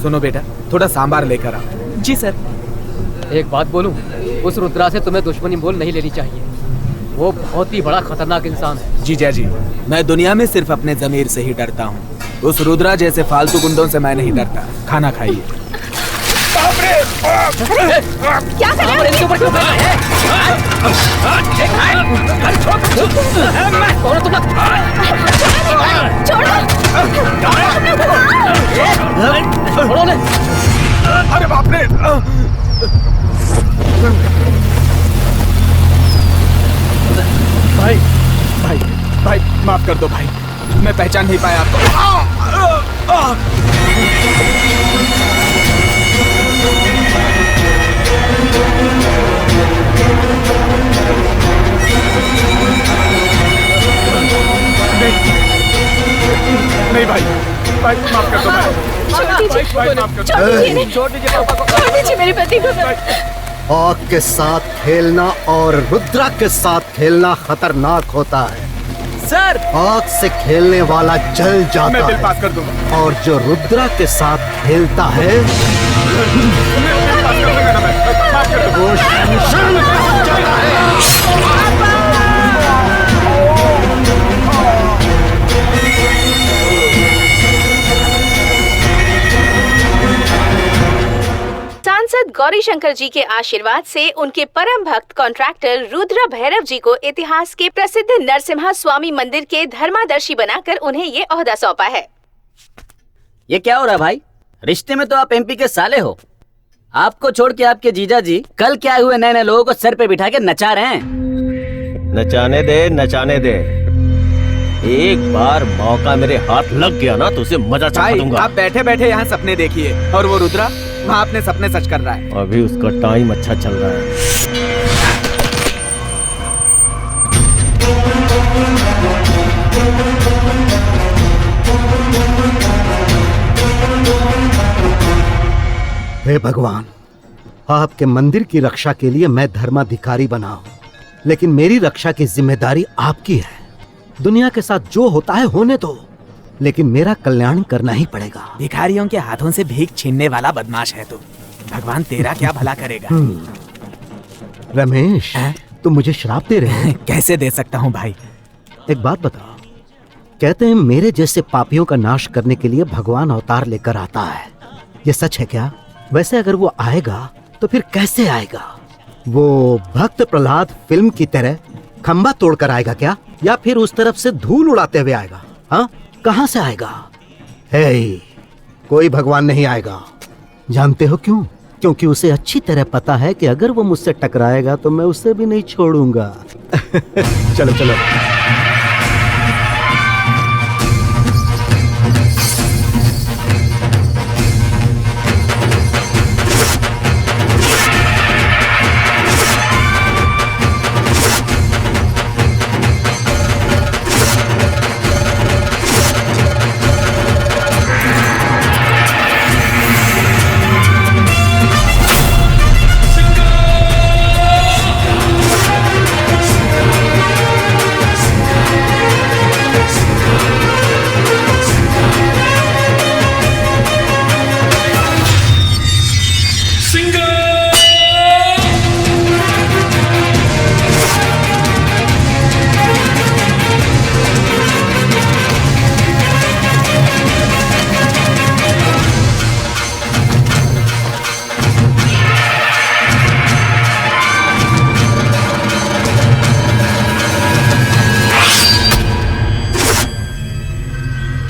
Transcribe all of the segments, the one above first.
सुनो बेटा, थोड़ा सांबार लेकर आओ। जी सर। एक बात बोलूं, उस रुद्रा से तुम्हें दुश्मनी मोल नहीं लेनी चाहिए। वो बहुत ही बड़ा खतरनाक इंसान है। जीजा जी, मैं दुनिया में सिर्फ अपने जमीर से ही डरता हूँ। उस रुद्रा जैसे फालतू गुंडों से मैं नहीं डरता। खाना खाइए। क्या कर रहे हो? ऊपर क्यों कर रहे हैं? छोड़ो। अरे बाप रे! भाई भाई भाई माफ कर दो भाई, मैं पहचान नहीं पाया आपको। नहीं भाई, भाई माफ कर दो भाई। छोड़ दीजिए मेरे पति को। आग के साथ खेलना और रुद्रा के साथ खेलना खतरनाक होता है सर। आग से खेलने वाला जल जाता मैं बिल है पास कर दूंगा। और जो रुद्रा के साथ खेलता है वो शमशान में पहुंच जाता है। सांसद गौरी शंकर जी के आशीर्वाद से उनके परम भक्त कॉन्ट्रैक्टर रुद्र भैरव जी को इतिहास के प्रसिद्ध नरसिम्हा स्वामी मंदिर के धर्मादर्शी बनाकर उन्हें ये ओहदा सौंपा है। ये क्या हो रहा है भाई? रिश्ते में तो आप एमपी के साले हो। आपको छोड़ के आपके जीजा जी कल क्या हुए नए नए लोगों को सर पे बिठा के नचा रहे हैं। नचाने दे, नचाने दे। एक बार मौका मेरे हाथ लग गया ना तो उसे मजा चखा दूंगा। आप बैठे बैठे यहाँ सपने देखिए और वो रुद्रा वहाँ अपने सपने सच कर रहा है। अभी उसका टाइम अच्छा चल रहा है। हे भगवान, आपके मंदिर की रक्षा के लिए मैं धर्माधिकारी बना हूँ, लेकिन मेरी रक्षा की जिम्मेदारी आपकी है। दुनिया के साथ जो होता है होने दो, लेकिन मेरा कल्याण करना ही पड़ेगा। भिखारियों के हाथों से भीख छीनने वाला बदमाश है तू। भगवान तेरा क्या भला करेगा। रमेश, तुम मुझे श्राप दे रहे हो? कैसे दे सकता हूँ भाई। एक बात बताओ, कहते हैं मेरे जैसे पापियों का नाश करने के लिए भगवान अवतार लेकर आता है, ये सच है क्या? वैसे अगर वो आएगा तो फिर कैसे आएगा? वो भक्त प्रहलाद फिल्म की तरह खंबा तोड़कर आएगा क्या, या फिर उस तरफ से धूल उड़ाते हुए आएगा? हाँ, कहाँ से आएगा? हे, कोई भगवान नहीं आएगा। जानते हो क्यों? क्योंकि उसे अच्छी तरह पता है कि अगर वो मुझसे टकराएगा तो मैं उसे भी नहीं छोड़ूंगा। चलो चलो।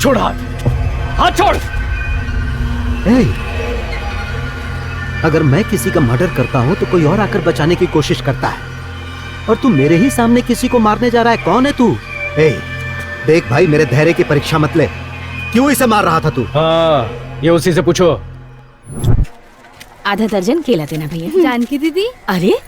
छोड़ हाथ छोड़। अगर मैं किसी का मर्डर करता हूँ तो कोई और आकर बचाने की कोशिश करता है, और तू मेरे ही सामने किसी को मारने जा रहा है। कौन है तू? देख भाई, मेरे धैर्य की परीक्षा मत ले। क्यों इसे मार रहा था तू? हाँ, ये उसी से पूछो। आधा दर्जन केला देना भैया। जानकी दीदी। अरे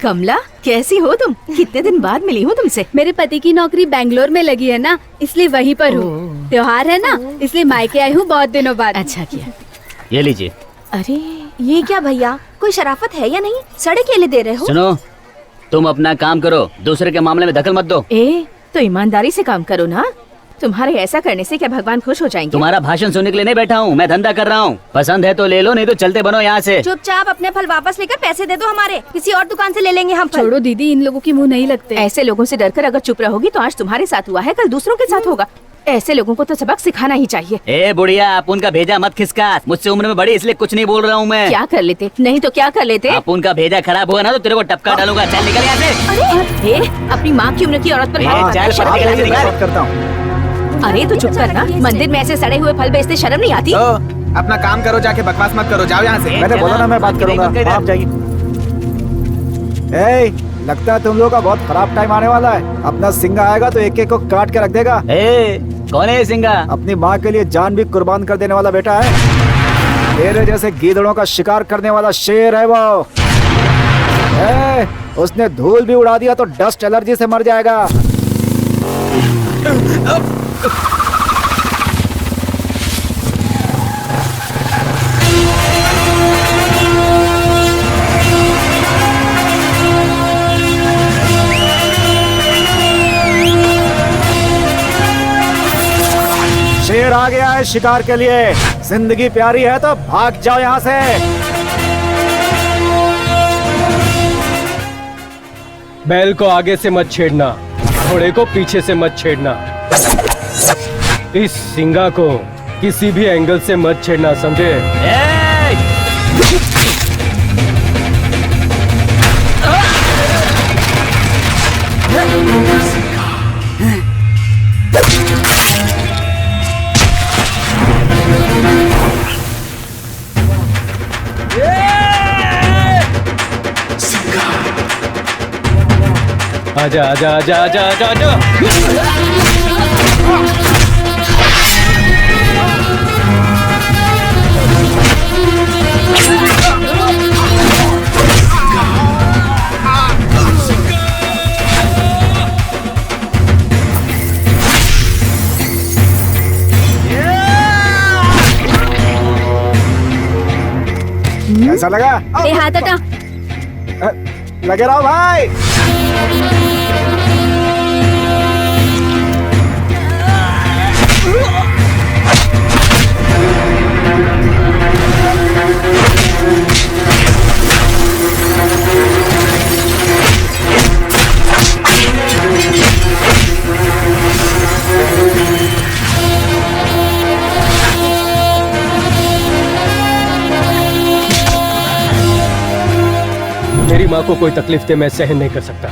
कमला, कैसी हो तुम? कितने दिन बाद मिली हूँ तुमसे। मेरे पति की नौकरी बेंगलोर में लगी है ना, इसलिए वहीं पर हूँ। त्योहार है ना, इसलिए मायके आई हूँ बहुत दिनों बाद। अच्छा किया। ये लीजिए। अरे ये क्या भैया, कोई शराफत है या नहीं? सड़े केले दे रहे हो? सुनो, तुम अपना काम करो, दूसरे के मामले में दखल मत दो। तो ईमानदारी से काम करो ना। तुम्हारे ऐसा करने से क्या भगवान खुश हो जाएंगे? तुम्हारा भाषण सुनने के लिए नहीं बैठा हूँ, मैं धंधा कर रहा हूँ। पसंद है तो ले लो, नहीं तो चलते बनो यहाँ से। चुपचाप अपने फल वापस लेकर पैसे दे दो हमारे, किसी और दुकान से ले लेंगे हम फल। छोड़ो दीदी, इन लोगों की मुंह नहीं लगते। ऐसे लोगों से डरकर अगर चुप रहोगी तो आज तुम्हारे साथ हुआ है, कल दूसरों के साथ होगा। ऐसे लोगों को तो सबक सिखाना ही चाहिए। ए बुढ़िया, आप उनका भेजा मत खिसका। मुझसे उम्र में बड़ी इसलिए कुछ नहीं बोल रहा हूँ मैं। क्या कर लेते? नहीं तो क्या कर लेते? आप उनका भेजा खराब हुआ ना तो तेरे को टपका डालूंगा। चल निकल यहाँ से। अरे अपनी माँ की उम्र की औरत पर हाथ चल, मारना शर्म नहीं निकल, आती? निकल। करता हूँ। अरे तो चुप करना, मंदिर में ऐसे सड़े हुए फल बेचते शर्म नहीं आती? अपना काम करो, जाके बकवास मत करो, जाओ यहाँ से। मैंने बोला ना मैं बात करूंगा, आप जाइए। लगता है तुम लोगों का बहुत खराब टाइम आने वाला है। अपना सिंगा आएगा तो एक एक को काट के रख देगा। कौन है सिंगा? अपनी माँ के लिए जान भी कुर्बान कर देने वाला बेटा है। तेरे जैसे गीदड़ों का शिकार करने वाला शेर है वो। उसने धूल भी उड़ा दिया तो डस्ट एलर्जी से मर जाएगा। शेर आ गया है शिकार के लिए। जिंदगी प्यारी है तो भाग जाओ यहाँ से। बैल को आगे से मत छेड़ना, घोड़े को पीछे से मत छेड़ना। इस सिंगा को किसी भी एंगल से मत छेड़ना, समझे? आजा आजा आजा आजा आजा आजा। कैसा लगा? हाथ हटा। लगे रहो भाई। मेरी माँ को कोई तकलीफ दे मैं सहन नहीं कर सकता,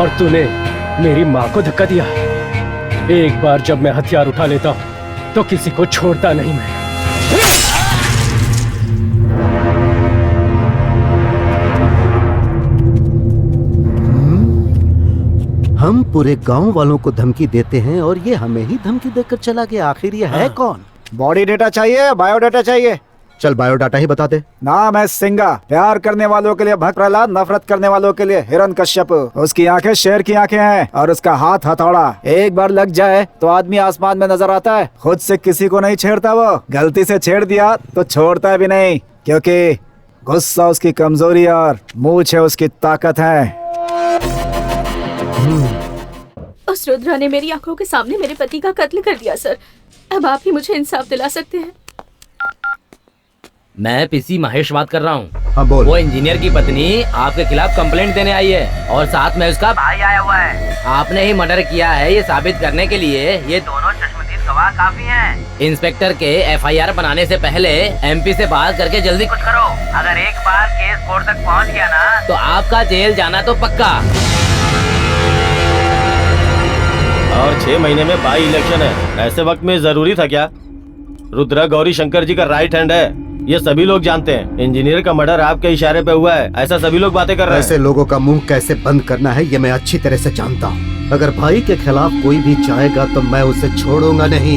और तूने मेरी माँ को धक्का दिया। एक बार जब मैं हथियार उठा लेता हूँ तो किसी को छोड़ता नहीं मैं। हम पूरे गांव वालों को धमकी देते हैं और ये हमें ही धमकी देकर चला गया। आखिर ये है कौन? बॉडी डेटा चाहिए, बायोडाटा चाहिए? चल बायोडाटा ही बता दे। नाम है सिंगा। प्यार करने वालों के लिए भक्त प्रहलाद, नफरत करने वालों के लिए हिरण्यकश्यप। उसकी आंखें शेर की आंखें हैं और उसका हाथ हथौड़ा। एक बार लग जाए तो आदमी आसमान में नजर आता है। खुद से किसी को नहीं छेड़ता वो, गलती से छेड़ दिया तो छोड़ता भी नहीं, क्योंकि गुस्सा उसकी कमजोरी और मूंछ है उसकी ताकत है। उस रुद्रा ने मेरी आंखों के सामने मेरे पति का कत्ल कर दिया सर। अब आप ही मुझे इंसाफ दिला सकते हैं। मैं पीसी महेश बात कर रहा हूँ। हाँ बोल। वो इंजीनियर की पत्नी आपके खिलाफ कंप्लेंट देने आई है और साथ में उसका भाई आया हुआ है। आपने ही मर्डर किया है ये साबित करने के लिए ये दोनों चश्मदीद गवाह काफी हैं। इंस्पेक्टर के एफआईआर बनाने से पहले एमपी से बात करके जल्दी कुछ करो। अगर एक बार केस कोर्ट तक पहुँच गया ना तो आपका जेल जाना तो पक्का। और 6 महीने में बाई इलेक्शन है, ऐसे वक्त में जरूरी था क्या? रुद्रा गौरी शंकर जी का राइट हैंड है, ये सभी लोग जानते हैं। इंजीनियर का मर्डर आपके इशारे पे हुआ है, ऐसा सभी लोग बातें कर रहे हैं। ऐसे लोगों का मुंह कैसे बंद करना है ये मैं अच्छी तरह से जानता हूँ। अगर भाई के खिलाफ कोई भी जाएगा तो मैं उसे छोड़ूंगा नहीं,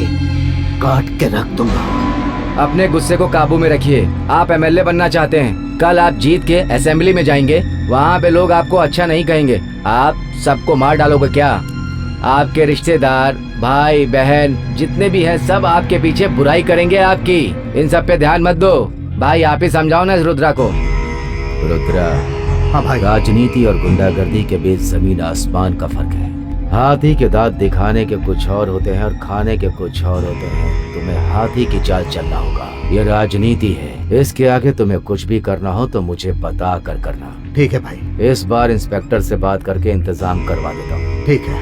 काट के रख दूंगा। अपने गुस्से को काबू में रखिए। आप एमएलए बनना चाहते हैं, कल आप जीत के असेंबली में जाएंगे, वहाँ पे लोग आपको अच्छा नहीं कहेंगे, आप सबको मार डालोगे क्या? आपके रिश्तेदार, भाई बहन जितने भी हैं सब आपके पीछे बुराई करेंगे आपकी। इन सब पे ध्यान मत दो। भाई आप ही समझाओ ना इस रुद्रा को। रुद्रा, हाँ भाई। राजनीति और गुंडागर्दी के बीच जमीन आसमान का फर्क है। हाथी के दांत दिखाने के कुछ और होते हैं और खाने के कुछ और होते हैं। तुम्हें हाथी की चाल चलना होगा। ये राजनीति है, इसके आगे तुम्हें कुछ भी करना हो तो मुझे बता कर करना। ठीक है भाई। इस बार इंस्पेक्टर से बात करके इंतजाम करवा देता हूँ। ठीक है।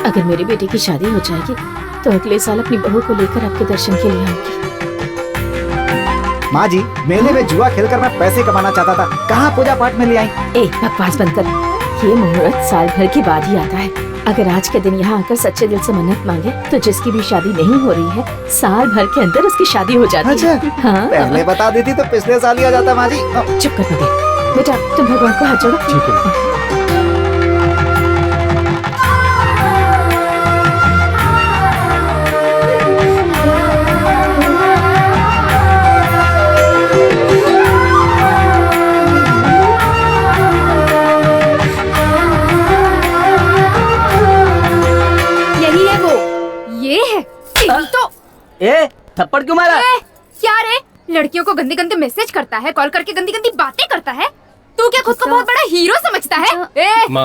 अगर मेरी बेटी की शादी हो जाएगी तो अगले साल अपनी बहू को लेकर आपके दर्शन के लिए आऊंगी। माँ जी, मेले में जुआ खेलकर मैं पैसे कमाना चाहता था, कहाँ पूजा पाठ में ले आई? बकवास बंद कर। ये मुहूर्त साल भर के बाद ही आता है। अगर आज के दिन यहाँ आकर सच्चे दिल से मन्नत मांगे तो जिसकी भी शादी नहीं हो रही है साल भर के अंदर उसकी शादी हो जाती अच्छा, है। हाँ, पहले बता देती तो पिछले साल ही आ जाता। माँ जी चुप कर बेटा, तुम भगवान को हाथ जोड़ो। ठीक है। थप्पड़ क्यों मारा? क्या रे, लड़कियों को गंदे गंदे मैसेज करता है, कॉल करके गंदी गंदी बातें करता है। तू क्या खुद को बहुत बड़ा हीरो समझता है?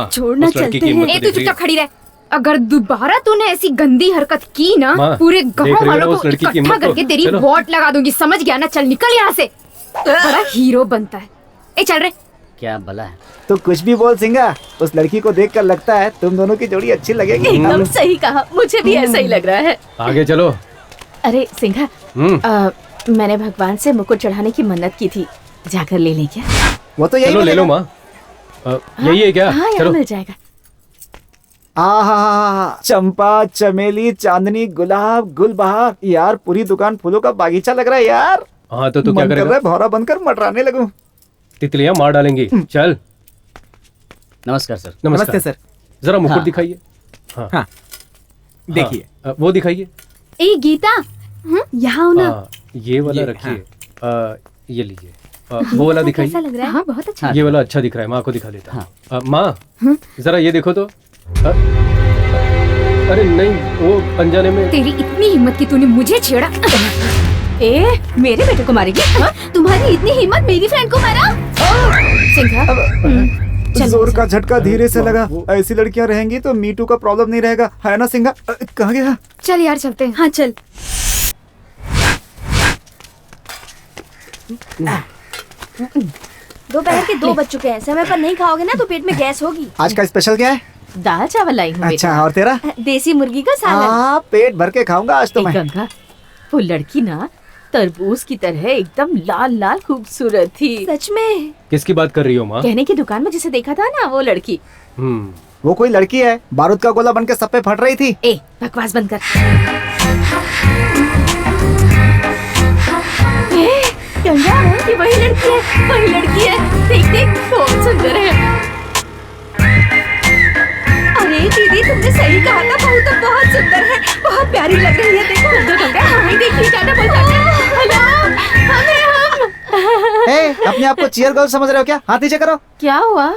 छोड़ना चलते हैं। तू चुपचाप खड़ी रह। अगर दोबारा तूने ऐसी गंदी हरकत की ना, पूरे गांव वालों को इकट्ठा करके तेरी वोट लगा दूंगी, समझ गया ना? चल निकल यहाँ से। बड़ा हीरो बनता है। ए चल रे। क्या भला है? तो कुछ भी बोल सिंगा, उस लड़की को देखकर लगता है तुम दोनों की जोड़ी अच्छी लगेगी। एकदम सही कहा, मुझे भी ऐसा ही लग रहा है। आगे चलो। अरे सिंघा, मैंने भगवान से मुकुट चढ़ाने की मन्नत की थी, जाकर ले लें क्या? वो तो यही चलो ले लो माँ। यही है क्या? हाँ, चलो मिल जाएगा। चंपा, चमेली, चांदनी, गुलाब, गुलबहार, यार पूरी दुकान फूलों का बागीचा लग रहा है यार। हाँ तो तू क्या करेगा? भौरा बनकर मटराने लगूं। तितलियां मार डालेंगी। चल। नमस्कार सर। नमस्ते सर। जरा मुकुट दिखाइए। हाँ देखिए। वो दिखाइए। ए गीता, यहाँ ना। ये वाला रखिए। ये लीजिए। वो वाला दिखाइए। कैसा लग रहा है? हाँ, बहुत अच्छा। ये वाला अच्छा दिख रहा है, माँ को दिखा देता हूँ। माँ जरा ये देखो तो। अरे नहीं, वो अनजाने में। तेरी इतनी हिम्मत कि तूने मुझे छेड़ा। मेरे बेटे को मारेगी? तुम्हारी इतनी हिम्मत मेरी फ्रेंड को मारा? सिंघा, जोर का झटका धीरे से लगा। ऐसी लड़कियां रहेंगी तो मीटू का प्रॉब्लम नहीं रहेगा, है ना सिंघा? कहाँ गया? चल यार चलते हैं। हाँ चल। दोपहर के 2 बज चुके हैं, समय पर नहीं खाओगे ना तो पेट में गैस होगी। आज का स्पेशल क्या है? दाल चावल लाई हूँ। अच्छा, और तेरा? देसी मुर्गी का सालन। पेट भर के खाऊंगा आज तो मैं। गंगा, वो लड़की ना तरबूज की तरह एकदम लाल लाल खूबसूरत थी। सच में? किसकी बात कर रही हो माँ? कहने की दुकान में जिसे देखा था ना, वो लड़की। वो कोई लड़की है, बारूद का गोला बनके सब पे फट रही थी। बकवास बंद कर। गंगा, ये वही लड़की है, वही लड़की है। देख देख, बहुत सुंदर है। अरे दीदी, तुमने सही कहा था, बहू तो बहुत सुंदर है, बहुत प्यारी लग रही है। देखो गंगा, हमें देखिए, जाना बोल अपने आप को चीयर गर्ल समझ रहे हो क्या? हाथ नीचे करो। क्या हुआ?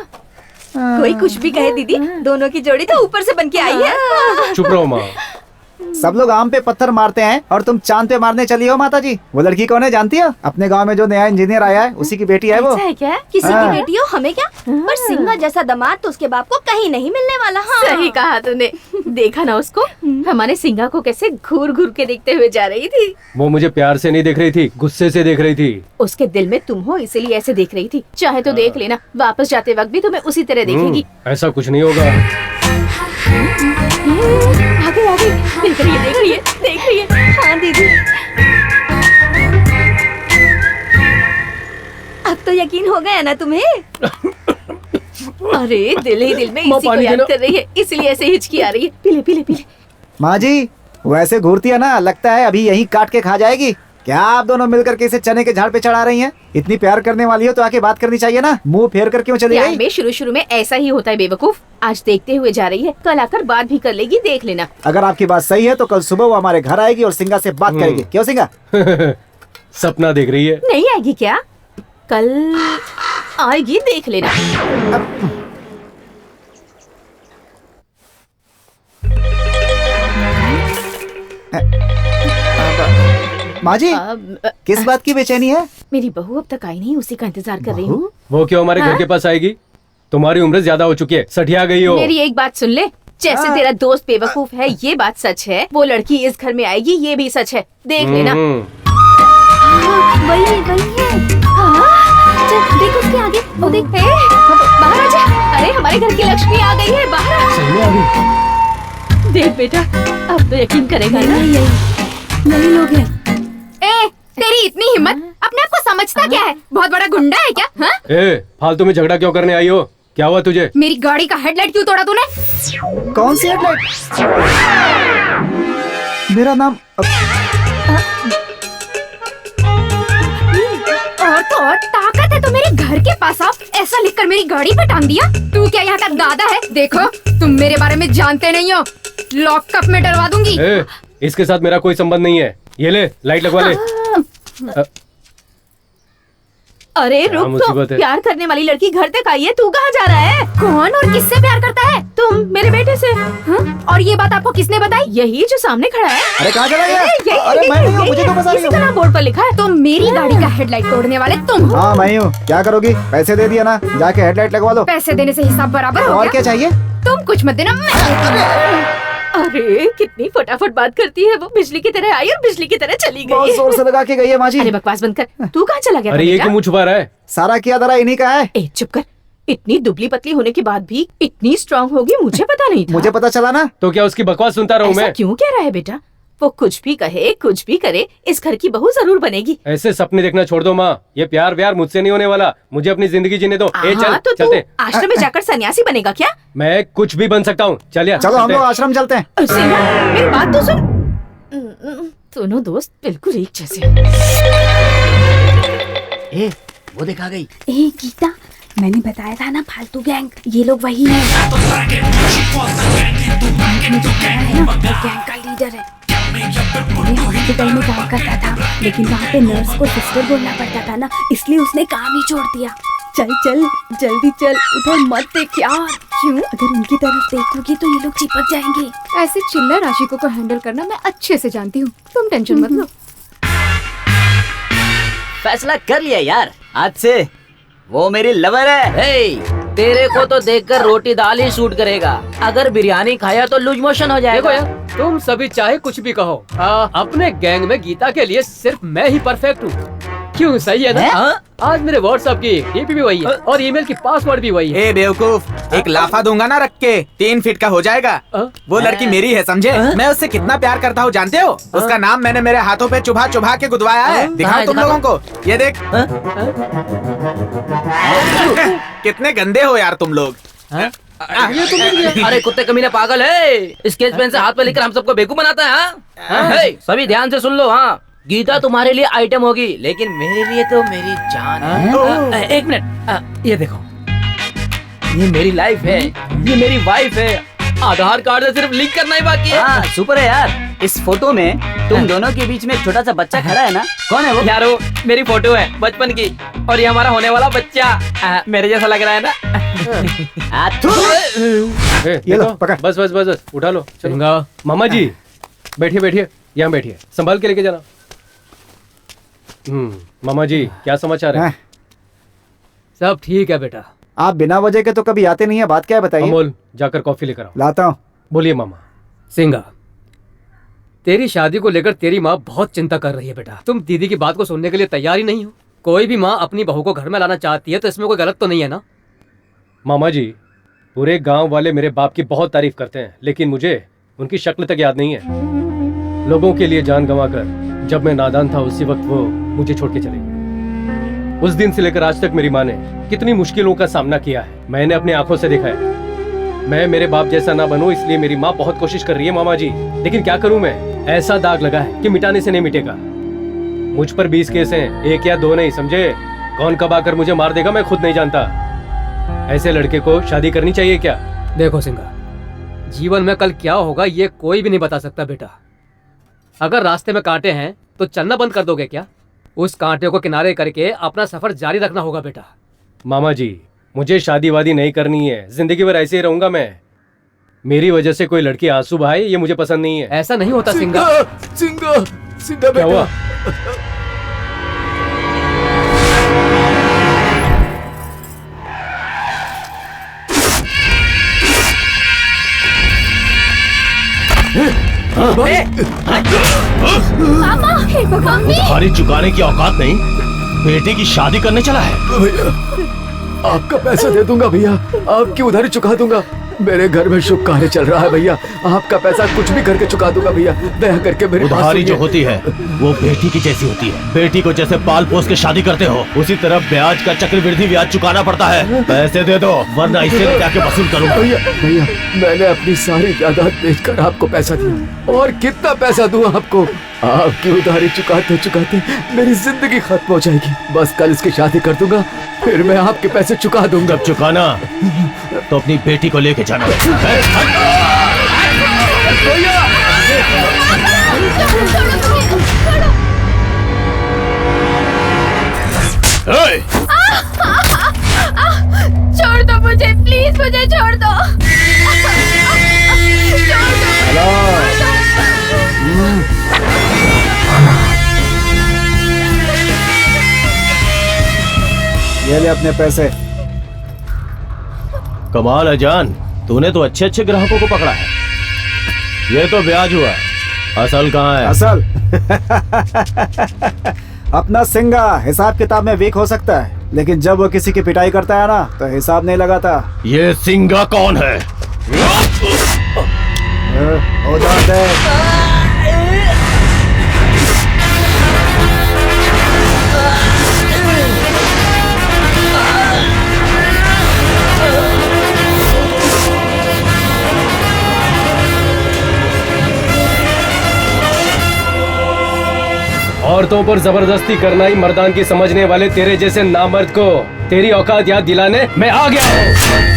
कोई कुछ भी कहे दीदी, दोनों की जोड़ी तो ऊपर से बन के आई है। चुप रहो माँ। सब लोग आम पे पत्थर मारते हैं और तुम चांद पे मारने चली हो माता जी। वो लड़की कौन है जानती हो? अपने गांव में जो नया इंजीनियर आया है उसी की बेटी है वो। है क्या? किसी की बेटी हो, हमें क्या? पर सिंघा जैसा दामाद तो उसके बाप को कहीं नहीं मिलने वाला। हाँ। सही कहा तूने। देखा ना उसको, हमारे सिंघा को कैसे घूर घूर के देखते हुए जा रही थी। वो मुझे प्यार से नहीं देख रही थी, गुस्से से देख रही थी। उसके दिल में तुम हो इसलिए ऐसे देख रही थी। चाहे तो देख लेना, वापस जाते वक्त भी तुम्हें उसी तरह देखेगी। ऐसा कुछ नहीं होगा। आगे आगे देख रही है, देख रही है, देख रही है। हाँ दीदी, अब तो यकीन हो गया ना तुम्हें? अरे दिल ही दिल में इसी को याद कर रही है, इसलिए ऐसे हिचकी आ रही है। पीले पीले पीले। माँ जी, वैसे घूरती है ना, लगता है अभी यहीं काट के खा जाएगी। क्या आप दोनों मिलकर के इसे चने के झाड़ पे चढ़ा रही हैं? इतनी प्यार करने वाली हो तो आके बात करनी चाहिए ना, मुंह फेर कर क्यों चली गई? में शुरू में ऐसा ही होता है बेवकूफ। आज देखते हुए जा रही है, कल आकर बात भी कर लेगी, देख लेना। अगर आपकी बात सही है तो कल सुबह वो हमारे घर आएगी और सिंगा से बात करेगी। क्यों सिंगा? सपना देख रही है? नहीं आएगी क्या? कल आएगी, देख लेना। माँ जी, किस बात की बेचैनी है? मेरी बहू अब तक आई नहीं, उसी का इंतजार कर रही हूँ। वो क्यों हमारे घर के पास आएगी? तुम्हारी उम्र ज्यादा हो चुकी है, सठिया गई हो। मेरी एक बात सुन ले, जैसे तेरा दोस्त बेवकूफ है ये बात सच है, वो लड़की इस घर में आएगी ये भी सच है, देख लेना। वही है। चल देख उसके आगे, वो देख। बाहर आ जा। अरे हमारे घर की लक्ष्मी आ गई है, बाहर आ। सही में आ गई? देख बेटा, अब तो यकीन करेगा ना। यही लोग हैं। ए, तेरी इतनी हिम्मत, अपने आप को समझता क्या है? बहुत बड़ा गुंडा है क्या? हाँ? ए, फालतू में झगड़ा क्यों करने आई हो? क्या हुआ तुझे? मेरी गाड़ी का हेडलाइट क्यों तोड़ा तूने? कौन सी हेडलाइट? मेरा नाम और तो और ताकत है तो मेरे घर के पास आओ, ऐसा लिखकर मेरी गाड़ी पे टांग दिया। तू क्या यहाँ का दादा है? देखो तुम मेरे बारे में जानते नहीं हो, लॉकअप में डरवा दूंगी। ए, इसके साथ मेरा कोई संबंध नहीं है। ये ले, लाइट लगवा ले। अरे रुक तो, प्यार करने वाली लड़की घर तक आई है, तू कहाँ जा रहा है? कौन और किससे प्यार करता है? तुम मेरे बेटे से। हाँ? और ये बात आपको किसने बताई? यही जो सामने खड़ा है। अरे कहाँ चला गया? अरे मैं नहीं हूँ, मुझे क्यों बता रही हो? इसी का नाम बोर्ड पर लिखा है। तो मेरी गाड़ी का हेडलाइट तोड़ने वाले तुम हो? हाँ मैं हूँ। क्या करोगी? पैसे दे दिया ना, जाके हेडलाइट लगवा लो। पैसे देने से हिसाब बराबर हो और क्या चाहिए? तुम कुछ मत देना, मैं अरे कितनी फटाफट बात करती है वो, बिजली की तरह आई और बिजली की तरह चली बहुत गई। जोर से लगा के गई है माँ जी। अरे बकवास बंद कर, तू कहाँ चला गया? अरे ये क्यों मुँह छुपा रहा है? सारा किया धरा इन्हीं का है। ए चुप कर, इतनी दुबली पतली होने के बाद भी इतनी स्ट्रांग होगी मुझे पता नहीं था। मुझे पता चला ना। तो क्या उसकी बकवास सुनता रहूं मैं? क्यों कह रहा है बेटा? वो कुछ भी कहे कुछ भी करे, इस घर की बहू जरूर बनेगी। ऐसे सपने देखना छोड़ दो माँ, ये प्यार व्यार मुझसे नहीं होने वाला, मुझे अपनी जिंदगी जीने दो। ए, चल, तो चलते। आश्रम में जाकर सन्यासी बनेगा क्या? मैं कुछ भी बन सकता हूँ, चल यार। चलो हम लोग आश्रम चलते हैं। मेरी बात तो सुन। दोनों दोस्त बिल्कुल एक जैसे। ए, वो देखा गई। ए गीता, मैंने बताया था ना फालतू गैंग, ये लोग वही हैं। गैंग का लीडर है। मैं हॉस्पिटल में काम करता था, लेकिन वहाँ पे नर्स को सिस्टर बोलना पड़ता था ना, इसलिए उसने काम ही छोड़ दिया। चल चल जल्दी चल, उधर मत देख यार। क्यों? अगर उनकी तरफ देखोगी तो ये लोग चिपक जाएंगे। ऐसे चिल्लर आशिकों को हैंडल करना मैं अच्छे से जानती हूँ, तुम टेंशन मत लो। फैसला कर लिया यार, आज से वो मेरी लवर है। तेरे को तो देखकर रोटी दाल ही शूट करेगा, अगर बिरयानी खाया तो लूज मोशन हो जाएगा। देखो यार, तुम सभी चाहे कुछ भी कहो, अपने गैंग में गीता के लिए सिर्फ मैं ही परफेक्ट हूँ। क्यों, सही है ना? आज मेरे व्हाट्सएप की डीपी भी वही है और ईमेल की पासवर्ड भी वही है। ए बेवकूफ, एक लाफा दूंगा ना रख के, 3 फीट का हो जाएगा। वो लड़की मेरी है, समझे? मैं उससे कितना प्यार करता हूँ जानते हो? उसका नाम मैंने मेरे हाथों पे चुभा चुभा के गुदवाया है। दिखाओ तुम लोगों को, ये देख। कितने गंदे हो यार तुम लोग। अरे कुत्ते कमीने पागल है, स्केच पेन से हाथ में लेकर हम सबको बेवकूफ बनाता है। हाँ? सभी ध्यान से सुन लो। हाँ, गीता तुम्हारे लिए आइटम होगी, लेकिन मेरे लिए तो मेरी जान है। एक मिनट, ये देखो, ये मेरी लाइफ है, ये मेरी वाइफ है। आधार कार्ड से सिर्फ लिंक करना ही बाकी है। हाँ, सुपर है यार। इस फोटो में तुम दोनों के बीच में एक छोटा सा बच्चा खड़ा है ना, कौन है वो? यार वो मेरी फोटो है बचपन की, और ये हमारा होने वाला बच्चा मेरे जैसा लग रहा है ना। ये लो, पकड़। बस बस बस, उठा लो। चलो मामा जी, बैठिए बैठिए, यहाँ बैठिए, संभाल के लेके जाना। मामा जी, क्या समाचार है? सब ठीक है बेटा। आप बिना वजह के तो कभी आते नहीं है, बात क्या है बताइए? अमोल, जाकर कॉफी लेकर आओ। लाता हूँ। बोलिए मामा। सिंगा, तेरी शादी को लेकर तेरी माँ बहुत चिंता कर रही है बेटा। तुम दीदी की बात को सुनने के लिए तैयार ही नहीं हो। कोई भी माँ अपनी बहू को घर में लाना चाहती है तो इसमें कोई गलत तो नहीं है ना? मामा जी, पूरे गांव वाले मेरे बाप की बहुत तारीफ करते हैं, लेकिन मुझे उनकी शक्ल तक याद नहीं है। लोगों के लिए जान गंवाकर जब मैं नादान था, उसी वक्त वो मुझे छोड़ के चले गए। उस दिन से लेकर आज तक मेरी माँ ने कितनी मुश्किलों का सामना किया है, मैंने अपनी आंखों से देखा है। मैं मेरे बाप जैसा ना बनूं, इसलिए मेरी माँ बहुत कोशिश कर रही है मामा जी, लेकिन क्या करूं मैं? ऐसा दाग लगा है कि मिटाने से नहीं मिटेगा। मुझ पर 20 केस हैं, 1 या 2 नहीं, समझे? कौन कब आकर मुझे मार देगा मैं खुद नहीं जानता। ऐसे लड़के को शादी करनी चाहिए क्या? देखो सिंगा, जीवन में कल क्या होगा ये कोई भी नहीं बता सकता बेटा। अगर रास्ते में कांटे हैं तो चलना बंद कर दोगे क्या? उस कांटे को किनारे करके अपना सफर जारी रखना होगा बेटा। मामा जी, मुझे शादी वादी नहीं करनी है, जिंदगी भर ऐसे ही रहूंगा मैं। मेरी वजह से कोई लड़की आंसू बहाए ये मुझे पसंद नहीं है। ऐसा नहीं होता सिंगा। सिंगा, सिंगा क्या हुआ? पापा, हे भगवान, उधारी चुकाने की औकात नहीं, बेटे की शादी करने चला है। भैया, आपका पैसा दे दूंगा भैया, आपकी उधारी चुका दूंगा। मेरे घर में शुभ कार्य चल रहा है भैया, आपका पैसा कुछ भी करके चुका दूंगा भैया, दया करके मेरी बात उधारी जो सुनिए। होती है वो बेटी की जैसी होती है। बेटी को जैसे पाल पोस के शादी करते हो उसी तरह ब्याज का चक्रवृद्धि ब्याज चुकाना पड़ता है। पैसे दे दो वरना इसे जाके वसूल करूंगा। भैया भैया, मैंने अपनी सारी जायदाद बेचकर आपको पैसा दिया, और कितना पैसा दूं आपको? आपकी उधारी चुकाते चुकाते मेरी जिंदगी खत्म हो जाएगी। बस कल इसकी शादी कर दूंगा, फिर मैं आपके पैसे चुका दूंगा। जब चुकाना तो अपनी बेटी को लेके जाना। छोड़ दो मुझे, प्लीज मुझे छोड़ दो। ये ले अपने पैसे। कमाल है जान, तूने तो अच्छे अच्छे ग्राहकों को पकड़ा है। ये तो ब्याज हुआ, असल कहाँ है? असल अपना सिंगा हिसाब किताब में वीक हो सकता है, लेकिन जब वो किसी की पिटाई करता है ना तो हिसाब नहीं लगाता। ये सिंगा कौन है? उधार दे। औरतों पर जबरदस्ती करना ही मर्दान की समझने वाले तेरे जैसे नामर्द को तेरी औकात याद दिलाने मैं आ गया हूँ।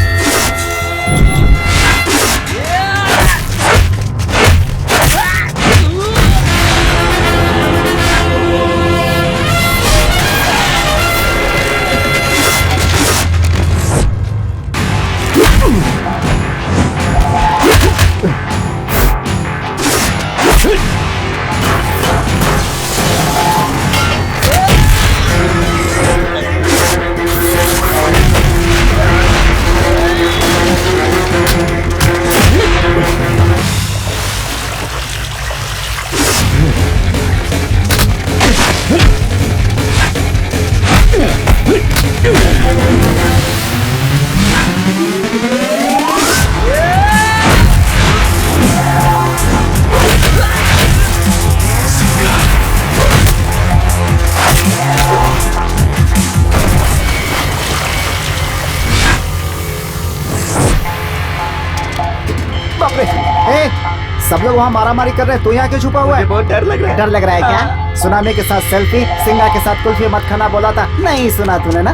सब लोग वहाँ मारामारी कर रहे हैं, तू यहाँ क्यों छुपा हुआ है? बहुत डर लग रहा है। डर लग रहा है क्या? सुनामी के साथ सेल्फी, सिंगा के साथ कुल्फी मत खाना बोला था, नहीं सुना तूने ना?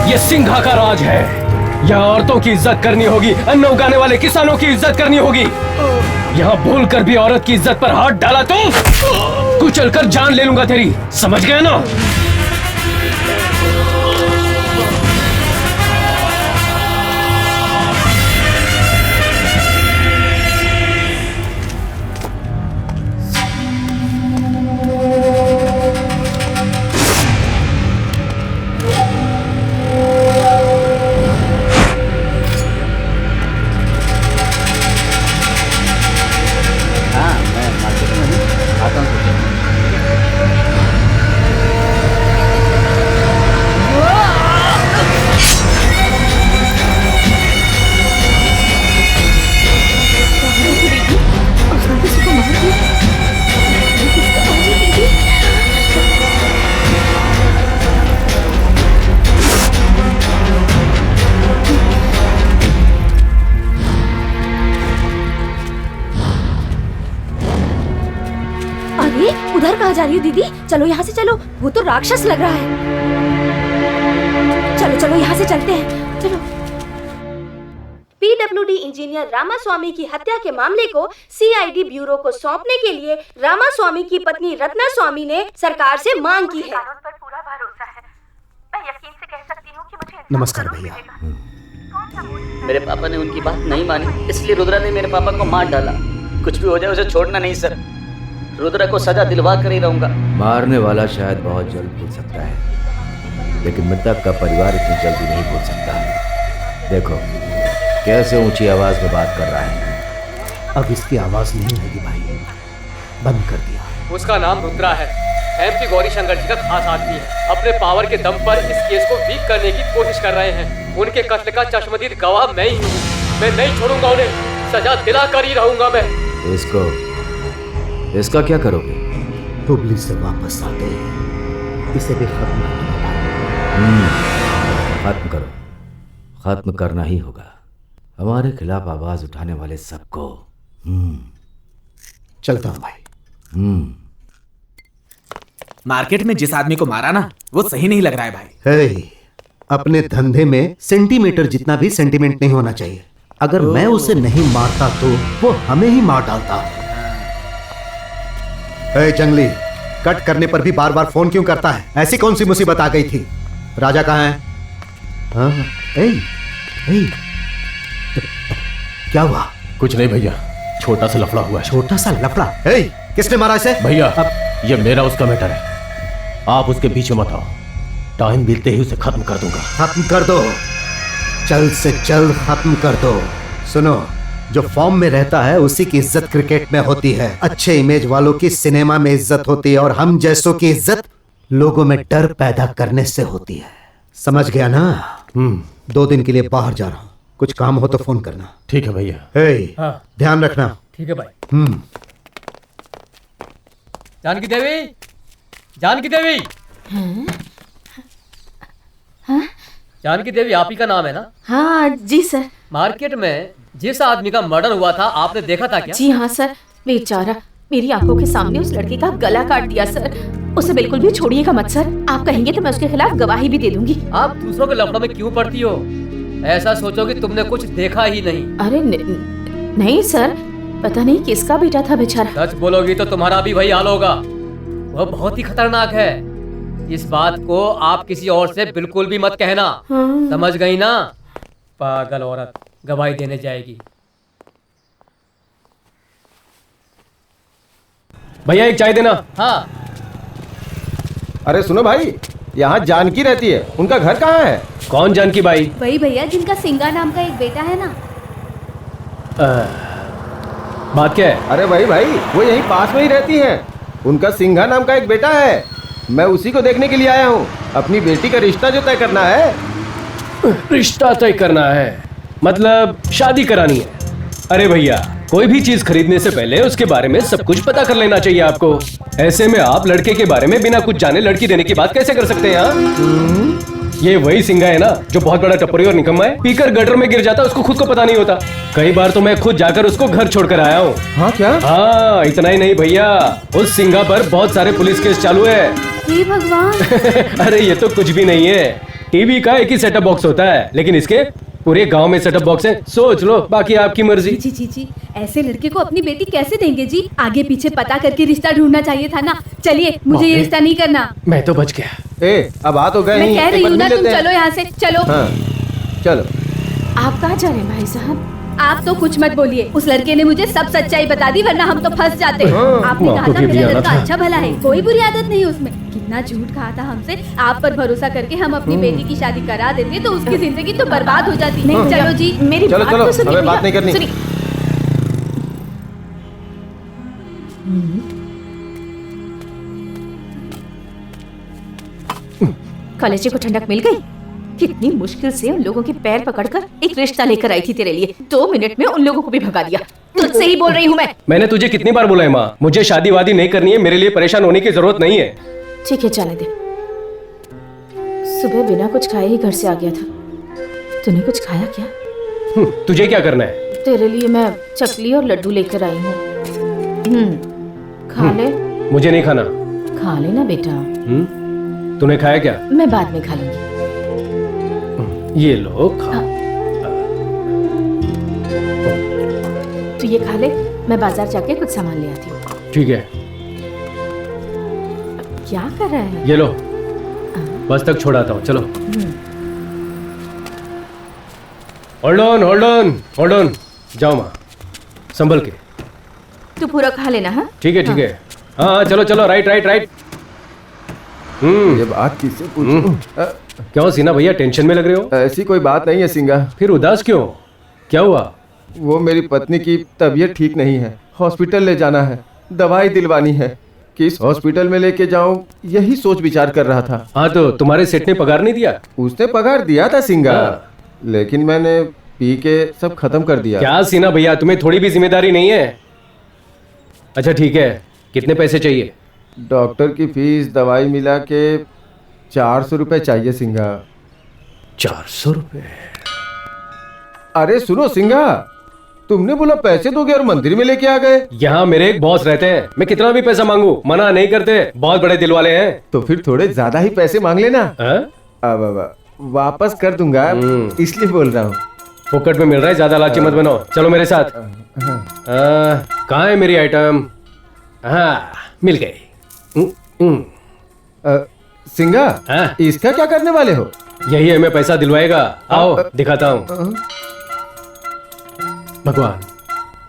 ये सिंघा का राज है। यहाँ औरतों की इज्जत करनी होगी, अन्न उगाने वाले किसानों की इज्जत करनी होगी। यहाँ भूल कर भी औरत की इज्जत पर हाथ डाला तो कुचल कर जान ले लूंगा तेरी, समझ गया ना? जा रही हो दीदी? चलो यहाँ से चलो, वो तो राक्षस लग रहा है। चलो चलो यहाँ से चलते हैं, चलो। पीडब्ल्यूडी इंजीनियर रामास्वामी की हत्या के मामले को सीआईडी ब्यूरो को सौंपने के लिए रामास्वामी की पत्नी रत्ना स्वामी ने सरकार से मांग की है। कानून पर पूरा भरोसा है। मैं यकीन से कह सकती हूँ कि मुझे नमस्कार भैया। मेरे पापा ने उनकी बात नहीं मानी, इसलिए रुद्रा ने मेरे पापा को मार डाला। कुछ भी हो जाए उसे छोड़ना नहीं सर। रुद्रा को सजा दिलवा कर ही रहूंगा। मारने वाला शायद बहुत जल्द भूल सकता है, लेकिन मृतक का परिवार इतनी जल्दी नहीं भूल सकता। देखो कैसे ऊंची आवाज में बात कर रहा है। अब इसकी आवाज नहीं आएगी भाई, बंद कर दिया। उसका नाम रुद्रा है, एमपी गौरी शंकर जी का खास आदमी है। अपने पावर के दम पर इस केस को वीक करने की कोशिश कर रहे हैं। उनके कत्ल का चश्मदीद गवाह मैं ही हूँ। मैं नहीं छोड़ूंगा उन्हें, सजा दिला कर ही रहूंगा मैं। इसका क्या करोगे? हुबली से वापस आते हैं, इसे भी खत्म खत्म करो, खत्म करना ही होगा। हमारे खिलाफ आवाज उठाने वाले सबको। चलता हूं भाई। मार्केट में जिस आदमी को मारा ना, वो सही नहीं लग रहा है भाई। हे, अपने धंधे में सेंटीमीटर जितना भी सेंटीमेंट नहीं होना चाहिए। अगर मैं उसे नहीं मारता तो वो हमें ही मार डालता। हे जंगली, कट करने पर भी बार बार फोन क्यों करता है? ऐसी कौन सी मुसीबत आ गई थी? राजा कहाँ है? हाँ, क्या हुआ? कुछ नहीं भैया, छोटा सा लफड़ा हुआ है। छोटा सा लफड़ा? किसने मारा इसे? भैया ये मेरा उसका मैटर है, आप उसके पीछे मत आओ। टाइम बीतते ही उसे खत्म कर दूंगा। खत्म कर दो, जल्द से जल्द खत्म कर दो। सुनो, जो फॉर्म में रहता है उसी की इज्जत क्रिकेट में होती है। अच्छे इमेज वालों की सिनेमा में इज्जत होती है, और हम जैसों की इज्जत लोगों में डर पैदा करने से होती है। समझ गया ना? 2 दिन के लिए बाहर जा रहा हूँ, कुछ काम हो तो फोन करना। ठीक है भैया। हाँ। ध्यान रखना। ठीक है भाई। जानकी देवी, जानकी देवी। जानकी देवी आप ही का नाम है ना? हाँ जी सर। मार्केट में जिस आदमी का मर्डर हुआ था आपने देखा था क्या? जी हाँ सर, बेचारा मेरी आंखों के सामने उस लड़के का गला काट दिया सर। उसे बिल्कुल भी छोड़िएगा मत सर। आप कहेंगे तो मैं उसके खिलाफ गवाही भी दे दूंगी। आप दूसरों के लफड़ों में क्यों पड़ती हो? ऐसा सोचो कि तुमने कुछ देखा ही नहीं। अरे नहीं सर, पता नहीं किसका बेटा था बेचारा। सच बोलोगी तो तुम्हारा भी वही हाल होगा। वह बहुत ही खतरनाक है। इस बात को आप किसी और से बिल्कुल भी मत कहना। समझ गई ना? पागल औरत गवाही देने जाएगी। भैया एक चाय देना। हाँ। अरे सुनो भाई, यहाँ जानकी रहती है, उनका घर कहाँ है? कौन जानकी बाई? वही भैया जिनका सिंगा नाम का एक बेटा है ना। बात क्या है? अरे भाई वो यहीं पास में ही रहती है। उनका सिंघा नाम का एक बेटा है। मैं उसी को देखने के लिए आया हूँ। अपनी बेटी का रिश्ता जो तय करना है। रिश्ता तय करना है मतलब शादी करानी है? अरे भैया, कोई भी चीज खरीदने से पहले उसके बारे में सब कुछ पता कर लेना चाहिए आपको। ऐसे में आप लड़के के बारे में बिना कुछ जाने लड़की देने की बात कैसे कर सकते हैं? ये वही सिंघा है ना जो बहुत बड़ा टपरी और निकम्मा है, पीकर गटर में गिर जाता, उसको खुद को पता नहीं होता। कई बार तो मैं खुद जाकर उसको घर छोड़कर आया हूँ। हाँ क्या? हाँ, इतना ही नहीं भैया, उस सिंघा पर बहुत सारे पुलिस केस चालू है। हे भगवान। अरे ये तो कुछ भी नहीं है। टीवी का एक ही सेटअप बॉक्स होता है, लेकिन इसके पूरे गांव में सेटअप बॉक्स है। सोच लो, बाकी आपकी मर्जी। जी, ऐसे लड़के को अपनी बेटी कैसे देंगे जी? आगे पीछे पता करके रिश्ता ढूंढना चाहिए था ना। चलिए, मुझे ये रिश्ता नहीं करना। मैं तो बच गया। अब आ तो गए। मैं कह रही हूँ ना, तुम चलो यहाँ से, चलो। हाँ, चलो। आप कहाँ जा रहे हैं भाई साहब? आप तो कुछ मत बोलिए, उस लड़के ने मुझे सब सच्चाई बता दी, वरना हम तो फंस जाते। आपने कहा था मेरा लड़का अच्छा भला है, कोई बुरी आदत नहीं उसमें। कितना झूठ कहा था हमसे। आप पर भरोसा करके हम अपनी बेटी की शादी करा देते तो उसकी जिंदगी तो बर्बाद हो जाती। नहीं चलो जी, मेरी चलो चलो, हमें बात नहीं करनी। कलेजे को ठंडक मिल गई। कितनी मुश्किल से उन लोगों के पैर पकड़कर एक रिश्ता लेकर आई थी तेरे लिए। 2 मिनट में उन लोगों को भी भगा दिया। तुझसे ही बोल रही हूँ मैं। मैंने तुझे कितनी बार बोला है माँ, मुझे शादी वादी नहीं करनी है, मेरे लिए परेशान होने की जरूरत नहीं है। ठीक है, जाने दे। सुबह बिना कुछ खाए ही घर से आ गया था। तूने कुछ खाया क्या? तुझे क्या करना है? तेरे लिए मैं चकली और लड्डू लेकर आई हूँ। खा ले। मुझे नहीं खाना। खा लेना बेटा। तूने खाया क्या? मैं बाद में खा लूंगी। ये लो खा। तू ये खा ले, मैं बाजार जाके कुछ सामान ले आती हूँ। ठीक है। क्या कर रहा है? ये लो, बस तक छोड़ाता हूँ, चलो। होल्ड ऑन, जाओ माँ, संभल के। तू पूरा खा लेना। हाँ ठीक है ठीक है। हाँ चलो, राइट। ये बात किससे पूछूं? क्यों सीना भैया टेंशन में लग रहे हो? ऐसी कोई बात नहीं है सिंगा। फिर उदास क्यों? क्या हुआ? वो मेरी पत्नी की तबीयत ठीक नहीं है, हॉस्पिटल ले जाना है, दवाई दिलवानी है। किस हॉस्पिटल में लेके जाऊं, यही सोच विचार कर रहा था। हाँ तो तुम्हारे सेठ ने पगार नहीं दिया? उसने पगार दिया था सिंगा, लेकिन मैंने पी के सब खत्म कर दिया। क्या सीना भैया, तुम्हें थोड़ी भी जिम्मेदारी नहीं है? अच्छा ठीक है, कितने पैसे चाहिए? डॉक्टर की फीस दवाई मिला के 400 रुपए चाहिए सिंगा। 400 रुपए? अरे सुनो सिंगा, तुमने बोला पैसे दोगे और मंदिर में लेके आ गए। यहाँ मेरे एक बॉस रहते हैं, मैं कितना भी पैसा मांगू मना नहीं करते, बहुत बड़े दिल वाले हैं। तो फिर थोड़े ज्यादा ही पैसे मांग लेना। अब वापस कर दूंगा, इसलिए बोल रहा हूँ। फोकट में मिल रहा है, ज्यादा लालची मत बनो, चलो मेरे साथ। कहाँ है मेरी आइटम? हाँ मिल गई। सिंगा, इसका क्या करने वाले हो? यही है, मैं पैसा दिलवाएगा। आओ दिखाता हूँ। भगवान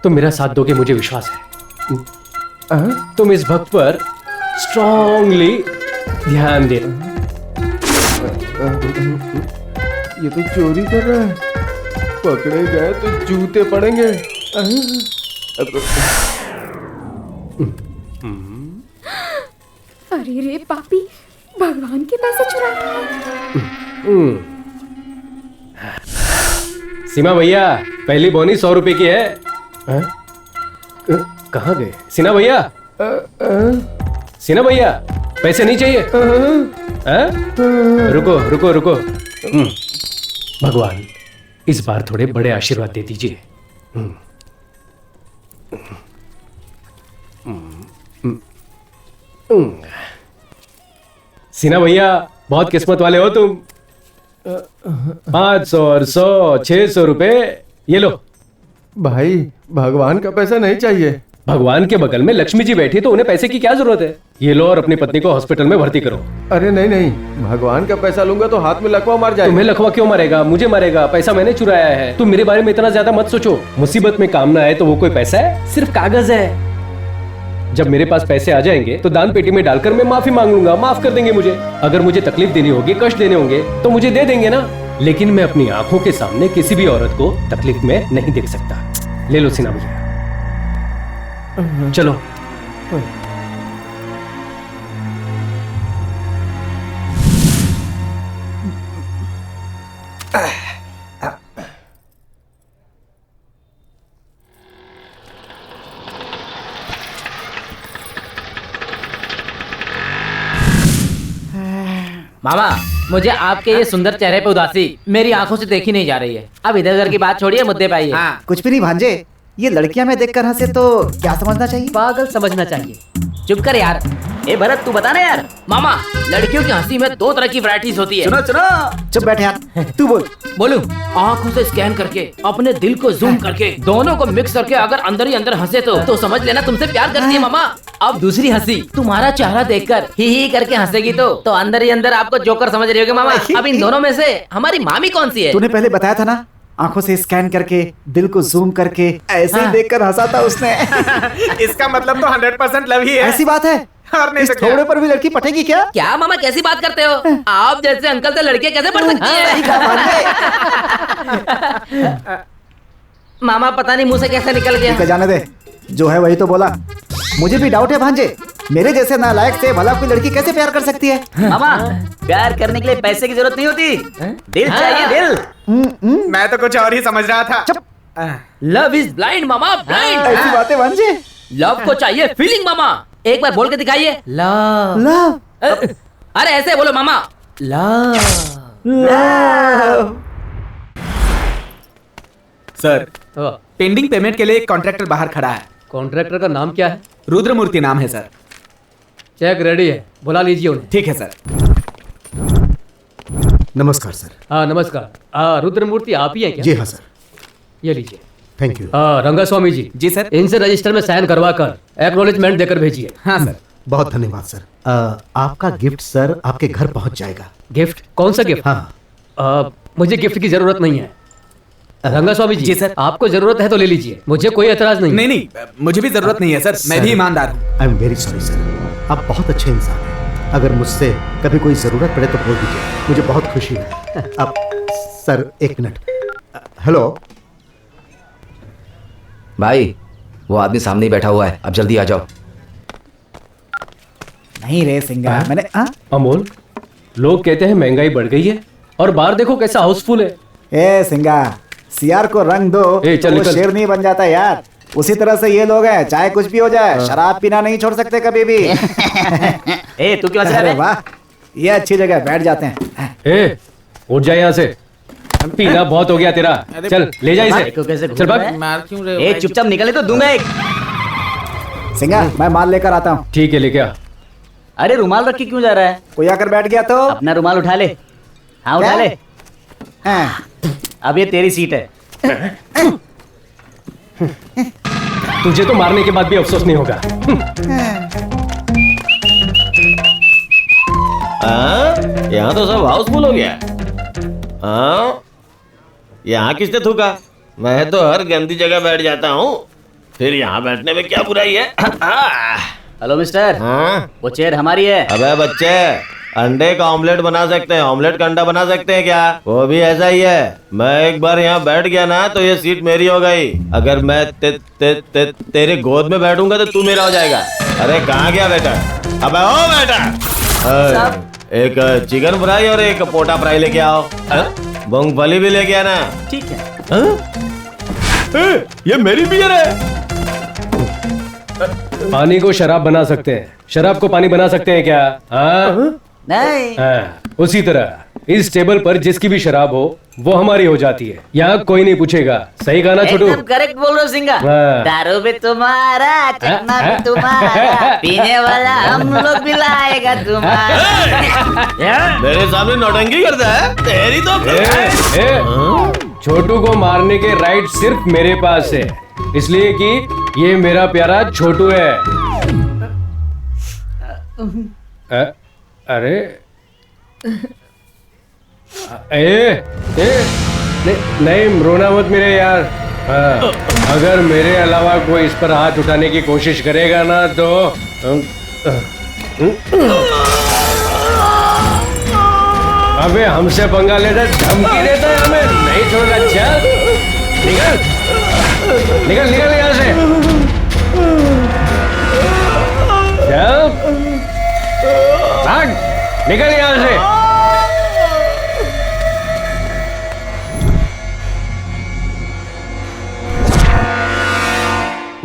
तुम मेरा साथ दोगे, मुझे विश्वास है। तुम इस भक्त पर स्ट्रांगली ध्यान दे। ये तो चोरी कर रहा है, पकड़े गए तो जूते पड़ेंगे। अरे रे पापी, भगवान के पैसे चुराता है। सीमा भैया, पहली बोनी 100 रुपए की है। कहाँ गए सीना भैया? सीना भैया, पैसे नहीं चाहिए? रुको। भगवान इस बार थोड़े बड़े आशीर्वाद दे दीजिए। सीना भैया, बहुत किस्मत वाले हो तुम। 500 और 100, 600 रुपए ये लो। भाई भगवान का पैसा नहीं चाहिए। भगवान के बगल में लक्ष्मी जी बैठी, तो उन्हें पैसे की क्या जरूरत है? ये लो और अपनी पत्नी को हॉस्पिटल में भर्ती करो। अरे नहीं, भगवान का पैसा लूंगा तो हाथ में लकवा मार जाएगा। तुम्हें लकवा क्यों मारेगा? मुझे मारेगा। पैसा मैंने चुराया है। तुम मेरे बारे में इतना ज्यादा मत सोचो। मुसीबत में काम ना आए तो वो कोई पैसा है? सिर्फ कागज है। जब मेरे पास पैसे आ जाएंगे तो दान पेटी में डालकर मैं माफी मांग लूंगा, माफ कर देंगे मुझे। अगर मुझे तकलीफ देनी होगी, कष्ट देने होंगे तो मुझे दे देंगे ना। लेकिन मैं अपनी आंखों के सामने किसी भी औरत को तकलीफ में नहीं देख सकता। ले लो सीना भैया, चलो। मामा, मुझे आपके ये सुंदर चेहरे पे उदासी मेरी आंखों से देखी नहीं जा रही है। अब इधर उधर की बात छोड़िए, मुद्दे पे आइए। हाँ। कुछ भी नहीं भांजे, ये लड़कियां मैं देखकर हंसे तो क्या समझना चाहिए? पागल समझना चाहिए। चुप कर यार। ए भरत, तू बता ना यार। मामा, लड़कियों की हंसी में 2 तरह की वैरायटीज होती है। सुनो। चुप बैठ यार, तू बोल। बोलूं? आंखों से स्कैन करके, अपने दिल को जूम करके, दोनों को मिक्स करके अगर अंदर ही अंदर हंसे तो समझ लेना तुमसे प्यार करती है मामा। अब दूसरी हंसी, तुम्हारा चेहरा देखकर ही करके हंसेगी तो अंदर ही अंदर आपको जोकर समझ रही होगी मामा। अब इन दोनों में से हमारी मामी कौन सी है? तूने पहले बताया था ना, आंखों से स्कैन करके, दिल को जूम करके, ऐसे ही देखकर हंसा था उसने। इसका मतलब तो 100% लव ही है। ऐसी बात है? और नहीं इस तो क्या? थोड़े पर भी लड़की पटेगी क्या? क्या मामा, कैसी बात करते हो? आप जैसे अंकल से लड़कियां कैसे पढ़ सकती हैं? मामा पता नहीं मुंह से कैसे निकल गया। जाने दे, जो है वही तो बोला। मुझे भी डाउट है भांजे, मेरे जैसे नालायक से भला कोई लड़की कैसे प्यार कर सकती है? मामा, प्यार करने के लिए पैसे की जरूरत नहीं होती, दिल चाहिए, दिल। मैं तो कुछ और ही समझ रहा था। Love is blind mama, blind. ऐसी बातें भांजे। लव को चाहिए फीलिंग मामा। एक बार बोल के दिखाइए, लव। लव। अरे ऐसे बोलो मामा, love. Love. Sir, pending payment के लिए एक कॉन्ट्रैक्टर बाहर खड़ा है। कॉन्ट्रैक्टर का नाम क्या है? रुद्रमूर्ति नाम है सर। चेक रेडी है, बुला लीजिए उन्हें। ठीक है सर। नमस्कार सर। हाँ नमस्कार। रुद्रमूर्ति आप ही हैं क्या? जी हाँ सर। ये लीजिए। Thank you. रंगास्वामी जी। जी सर। इनसे रजिस्टर में साइन करवा कर एक्नॉलेजमेंट देकर भेजिए। हाँ सर। बहुत धन्यवाद सर। आपका गिफ्ट सर आपके घर पहुंच जाएगा। गिफ्ट? कौन सा गिफ्ट? हाँ। मुझे गिफ्ट की जरूरत नहीं है। रंगास्वामी जी। जी सर। आपको जरूरत है तो ले लीजिए, मुझे कोई एतराज नहीं। नहीं, मुझे भी जरूरत नहीं है सर, मैं भी ईमानदार हूँ। I am very sorry sir, आप बहुत अच्छे इंसान हैं। अगर मुझसे कभी कोई जरूरत पड़े तो बोल दीजिए, मुझे बहुत खुशी है। अब सर एक मिनट। हेलो भाई, वो आदमी सामने ही बैठा हुआ है, अब जल्दी आ जाओ। नहीं रे सिंगा, मैंने अमोल, लोग कहते हैं महंगाई बढ़ गई है और बाहर देखो कैसा हाउसफुल है। ए सिंगा, सियार को रंग दो चल तो निकल। शेर नहीं बन जाता यार। उसी तरह से ये लोग हैं, चाहे कुछ भी हो जाए शराब पीना नहीं छोड़ सकते कभी भी। ए तू क्यों हंस रहा है? वाह, ये अच्छी जगह बैठ जाते हैं। ए, उठ जा यहाँ से, पीना बहुत हो गया तेरा। चल ले जा इसे, चल भाग। ए चुपचाप निकले तो दूंगा एक। सिंगा, मैं माल लेकर आता हूँ। ठीक है, लेके आ। अरे रुमाल रख के क्यों जा रहा है? कोई आकर बैठ गया तो अपना रुमाल उठा ले। हाँ उठा ले। अब ये तेरी सीट है। तुझे तो मारने के बाद भी अफसोस नहीं होगा। यहाँ तो सब हाउसफुल हो गया। यहाँ किसने थूका? मैं तो हर गंदी जगह बैठ जाता हूँ, फिर यहाँ बैठने में क्या बुराई है? Hello mister. हाँ? वो चेयर हमारी है। अबे बच्चे, अंडे का ऑमलेट बना सकते हैं, ऑमलेट का अंडा बना सकते हैं क्या? वो भी ऐसा ही है। मैं एक बार यहाँ बैठ गया ना तो ये सीट मेरी हो गई। अगर मैं तेरे गोद में बैठूंगा तो तू मेरा हो जाएगा। अरे कहाँ गया बेटा? अबे ओ बेटा, एक चिकन फ्राई और एक पोटा फ्राई लेके आओ। मूंगफली भी लेके आना। ठीक है। ये मेरी बियर है। पानी को शराब बना सकते हैं, शराब को पानी बना सकते हैं क्या? हाँ? नहीं। हाँ, उसी तरह इस टेबल पर जिसकी भी शराब हो वो हमारी हो जाती है। यहाँ कोई नहीं पूछेगा। सही कहा ना छोटू? एकदम करेक्ट बोल रहे हो सिंगा। हाँ। दारू भी तुम्हारा, चखना भी तुम्हारा, पीने वाला हम लोग भी लाएगा तुम्हारा। मेरे सामने नौटंकी करता है तेरी तो। छोटू को मारने के राइट सिर्फ मेरे पास है, इसलिए कि ये मेरा प्यारा छोटू है। अरे नहीं, रोना मत मेरे यार। अगर मेरे अलावा कोई इस पर हाथ उठाने की कोशिश करेगा ना तो अबे हमसे पंगा लेता, धमकी देता है हमें, नहीं छोड़ना। चल निकल यहाँ से। चल भाग, निकल यहाँ से।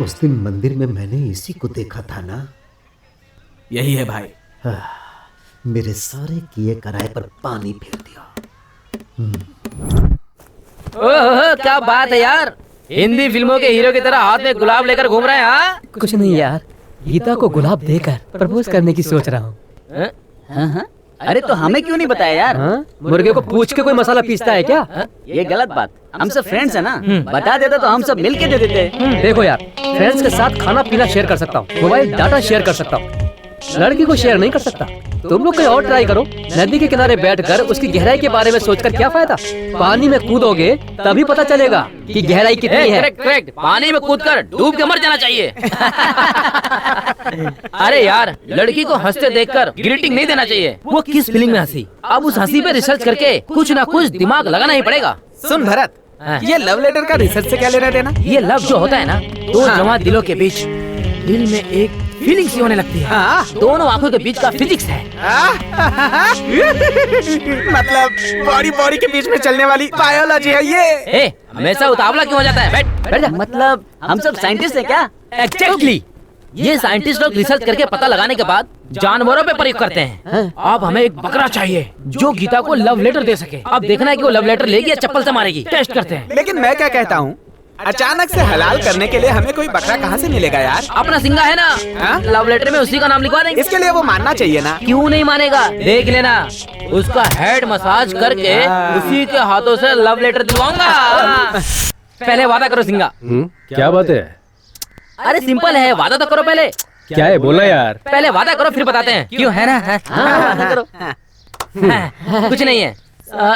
उस दिन मंदिर में मैंने इसी को देखा था ना। यही है भाई। मेरे सारे किए कराए पर पानी फेर दिया। ओह, क्या बात है यार, हिंदी फिल्मों के हीरो की तरह हाथ में गुलाब लेकर घूम रहे हैं। हाँ? कुछ नहीं यार, गीता को गुलाब देकर प्रपोज करने की सोच रहा हूँ। हाँ? अरे तो हमें क्यों नहीं बताया यार? मुर्गे को पूछ के कोई मसाला पीसता है क्या? ये गलत बात। हम सब फ्रेंड्स है ना, बता देता तो हम सब मिल के दे देते। देखो यार, फ्रेंड्स के साथ खाना पीना शेयर कर सकता हूँ, मोबाइल डाटा शेयर कर सकता हूँ, लड़की को शेयर नहीं कर सकता। तुम लोग कोई और ट्राई करो। नदी के किनारे बैठकर उसकी गहराई के बारे में सोचकर क्या फायदा? पानी में कूदोगे तभी पता चलेगा कि गहराई कितनी है। करेक्ट, पानी में कूदकर डूब के मर जाना चाहिए। अरे यार, लड़की को हंसते देखकर ग्रीटिंग नहीं देना चाहिए। वो किस फीलिंग में हंसी, अब उस हंसी पे रिसर्च करके कुछ ना कुछ दिमाग लगाना ही पड़ेगा। सुन भरत, ये लव लेटर का रिसर्च से क्या लेना देना? ये लव जो होता है ना, दो जवान दिलों के बीच दिल में एक फीलिंग सी होने लगती है। दोनों आंखों के बीच का फिजिक्स है। मतलब बॉडी के बीच में चलने वाली बायोलॉजी है ये। हमेशा उतावला क्यों हो जाता है? बैठ जा। मतलब हम सब साइंटिस्ट हैं क्या? एग्जैक्टली। ये साइंटिस्ट लोग रिसर्च करके पता लगाने के बाद जानवरों पे प्रयोग करते हैं। अब हमें एक बकरा चाहिए जो गीता को लव लेटर दे सके। अब देखना है कि वो लव लेटर लेगी या चप्पल से मारेगी। टेस्ट करते हैं। लेकिन मैं क्या कहता हूँ, अचानक से हलाल करने के लिए हमें कोई बकरा कहाँ से मिलेगा यार? अपना सिंगा है ना, लव लेटर में उसी का नाम लिखवा देंगे। इसके लिए वो मानना चाहिए ना। क्यों नहीं मानेगा, देख लेना, उसका हेड मसाज करके उसी के हाथों से लव लेटर दिलवाऊंगा। पहले वादा करो सिंगा। क्या बात है? अरे सिंपल है, वादा तो करो पहले। क्या है बोलना यार? पहले वादा करो फिर बताते हैं, क्यों है ना? करो। कुछ नहीं है,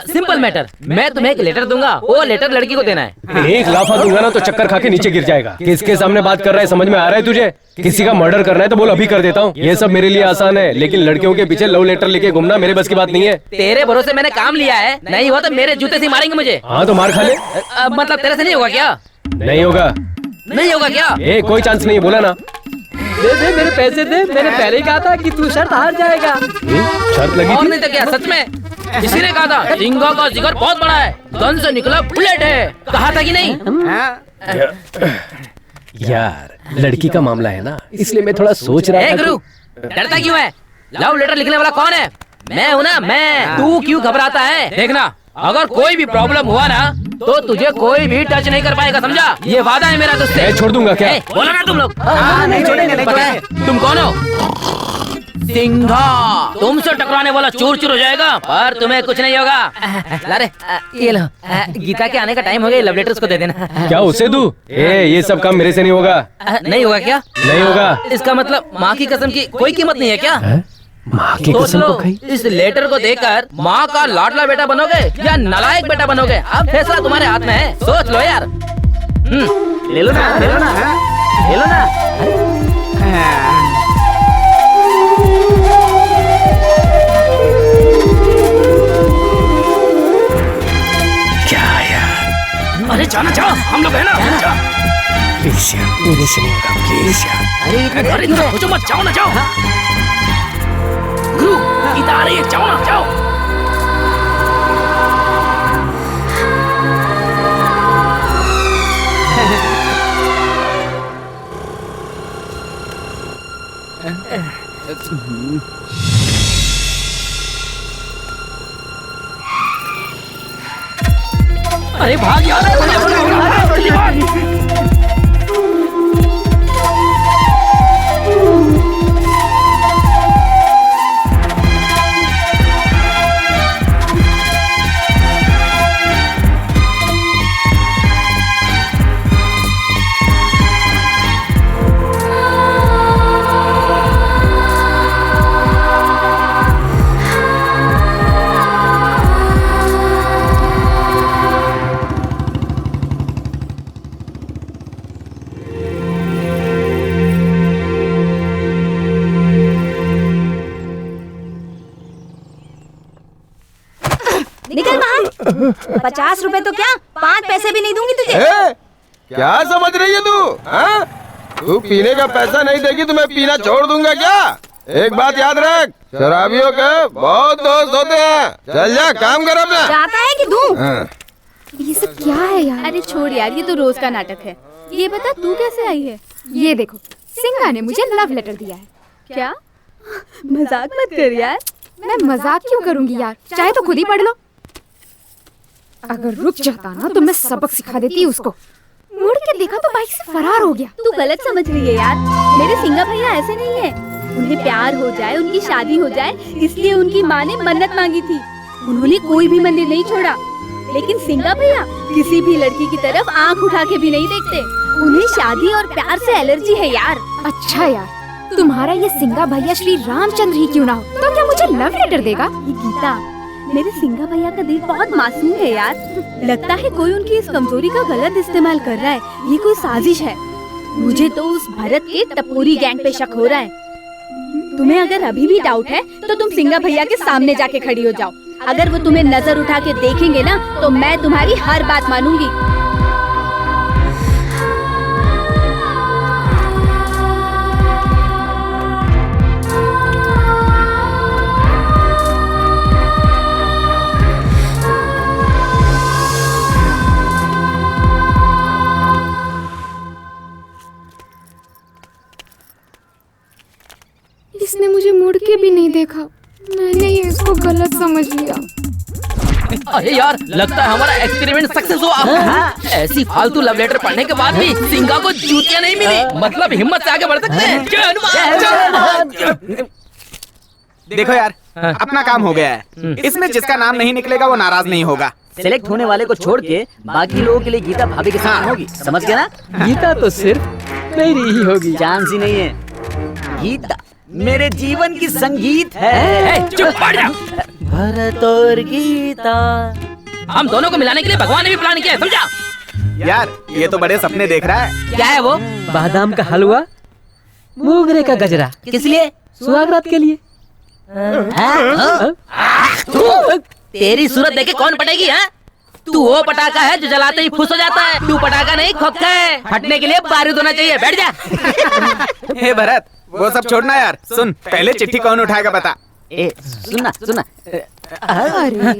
सिंपल मैटर। मैं तुम्हें एक लेटर दूंगा, वो लेटर लड़की को देना है। एक लाफा दूंगा ना तो चक्कर खा के नीचे गिर जाएगा। किसके सामने बात कर रहा है, समझ में आ रहा है तुझे? किसी का मर्डर करना है तो बोल, अभी कर देता हूँ। ये सब मेरे लिए आसान है, लेकिन लड़कियों के पीछे लव लेटर लेके घूमना मेरे बस की बात नहीं है। तेरे भरोसे मैंने काम लिया है, नहीं हुआ तो मेरे जूते से मारेंगे मुझे। हाँ तो मार खा ले। मतलब तेरे से नहीं होगा क्या? नहीं होगा। नहीं होगा क्या? कोई चांस नहीं है, बोला ना। दे मेरे पैसे दे, मैंने पहले ही कहा था कि तू शर्त हार जाएगा। शर्त लगी और थी? नहीं तो क्या, सच में किसी ने कहा था सिंगा का जिगर बहुत बड़ा है, गन से निकला बुलेट है, कहा था कि नहीं? यार लड़की का मामला है ना, इसलिए मैं थोड़ा सोच रहा था। गुरु, डरता क्यों है? लव लेटर लिखने वाला कौन है? मैं हूँ ना, मैं। तू क्यों घबराता है? देखना, अगर कोई भी प्रॉब्लम हुआ ना तो तुझे कोई भी टच नहीं कर पाएगा, समझा? ये वादा है मेरा तुझसे। छोड़ दूंगा क्या? बोलो ना तुम लोग। नहीं छोड़ेंगे। तुम कौन हो? सिंघा। तुमसे टकराने वाला चूर चूर हो जाएगा, पर तुम्हें कुछ नहीं होगा। लारे, ये लो, गीता के आने का टाइम हो गया, लव लेटर उसको दे देना। क्या उसे दूं? ये सब काम मेरे से नहीं होगा। नहीं होगा क्या? नहीं होगा। इसका मतलब माँ की कसम की कोई कीमत नहीं है क्या? माँ की कसम को खाई? इस लेटर को देकर माँ का लाडला बेटा बनोगे या नालायक बेटा बनोगे, अब फैसला तुम्हारे हाथ में है, सोच लो यार। ले लो ना, ले लो ना, ले लो ना। क्या यार? अरे जाना, जाओ, हम लोग है ना। प्लीज यार, मेरे से नहीं होगा, प्लीज यार। अरे सोचो मत, जाओ ना, जाओ। गुरु, गीता आ रही है, जाओ ना, जाओ। अरे भाग यार, जल्दी भाग। निकल बाहर। 50 रुपए तो क्या, 5 पैसे भी नहीं दूंगी तुझे। क्या समझ रही है तू? तू पीने का पैसा नहीं देगी तो मैं पीना छोड़ दूंगा क्या? एक बात याद रख, शराबियों के बहुत दोस्त होते हैं। चल जा, काम कर अपना। जाता है कि दूं? ये सब क्या है यार? अरे छोड़ यार, ये तो रोज का नाटक है। ये बता तू कैसे आई है? ये देखो, सिंगा ने मुझे लव लेटर दिया है। क्या? मजाक मत कर यार। मैं मजाक क्यों करूंगी यार, चाहे तो खुद ही पढ़ लो। अगर रुक जाता ना तो मैं सबक सिखा देती उसको। मुड़ के देखा तो बाइक से फरार हो गया। तू गलत समझ रही है यार, मेरे सिंगा भैया ऐसे नहीं है। उन्हें प्यार हो जाए, उनकी शादी हो जाए, इसलिए उनकी माँ ने मन्नत मांगी थी। उन्होंने कोई भी मंदिर नहीं छोड़ा। लेकिन सिंगा भैया किसी भी लड़की की तरफ आंख उठा के भी नहीं देखते। उन्हें शादी और प्यार से एलर्जी है यार। अच्छा यार, तुम्हारा ये सिंगा भैया श्री रामचंद्र ही क्यों ना हो तो क्या मुझे लव लेटर देगा? ये गीता, मेरे सिंगा भैया का दिल बहुत मासूम है यार। लगता है कोई उनकी इस कमजोरी का गलत इस्तेमाल कर रहा है। ये कोई साजिश है। मुझे तो उस भरत के टपोरी गैंग पे शक हो रहा है। तुम्हें अगर अभी भी डाउट है तो तुम सिंगा भैया के सामने जाके खड़ी हो जाओ। अगर वो तुम्हें नजर उठा के देखेंगे ना तो मैं तुम्हारी हर बात मानूंगी। इसने मुझे मुड़ के भी नहीं देखा। मैंने ये इसको गलत समझ लिया। अरे यार, लगता है हमारा एक्सपेरिमेंट सक्सेस हुआ। ऐसी फालतू लव लेटर पढ़ने के बाद भी सिंगा को जूतियाँ नहीं मिली, मतलब हिम्मत से आगे बढ़ सकते हैं। जय हनुमान। देखो यार, अपना काम हो गया है। इसमें जिसका नाम नहीं निकलेगा वो नाराज नहीं होगा। सिलेक्ट होने वाले को छोड़ के बाकी लोगों के लिए गीता भाभी के साथ होगी, समझ गया ना? गीता तो सिर्फ मेरी ही होगी। चांस ही नहीं है। गीता मेरे जीवन की संगीत है। चुप पड़ जा। भरत और गीता, हम दोनों को मिलाने के लिए भगवान ने भी प्लान किया है, समझा? यार ये तो बड़े सपने देख रहा है। क्या है वो? बादाम का हलवा, मोगरे का गजरा। किस लिए? सुहागरात के लिए। तेरी सूरत देखे कौन पटेगी? है तू वो पटाखा है जो जलाते ही फुस हो जाता है। तू पटाखा नहीं, खोखा है। फटने के लिए बारूद होना चाहिए। बैठ जा। हे भरत, वो सब छोड़ना यार। सुन, पहले चिट्ठी कौन उठाएगा बता। सुनना सुनना। अरे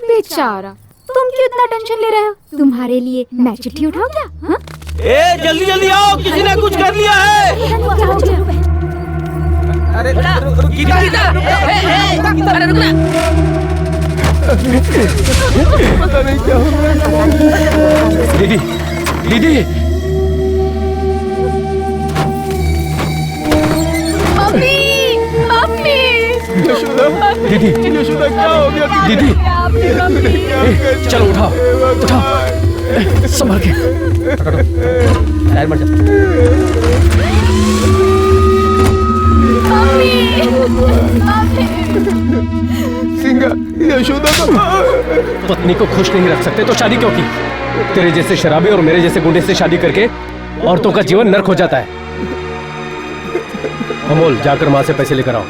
बेचारा, तुम क्यों इतना टेंशन ले रहे हो? तुम्हारे लिए मैं चिट्ठी उठाऊं क्या? हाँ? जल्दी जल्दी आओ, किसी ने कुछ कर लिया है। क्या हो गया? अरे गीता, गीता, अरे रुक ना। अरे क्या हो रहा है? दीदी, दीदी। Mummy, mummy. दीदी, क्या हो गया? दीदी, चलो उठाओ, उठाओ, संभाल के। टायर मर जा। सिंगा, यशोदा को पत्नी को खुश नहीं रख सकते तो शादी क्यों की? तेरे जैसे शराबी और मेरे जैसे गुंडे से शादी करके औरतों का जीवन नर्क हो जाता है। अमोल, जाकर माँ से पैसे लेकर आओ।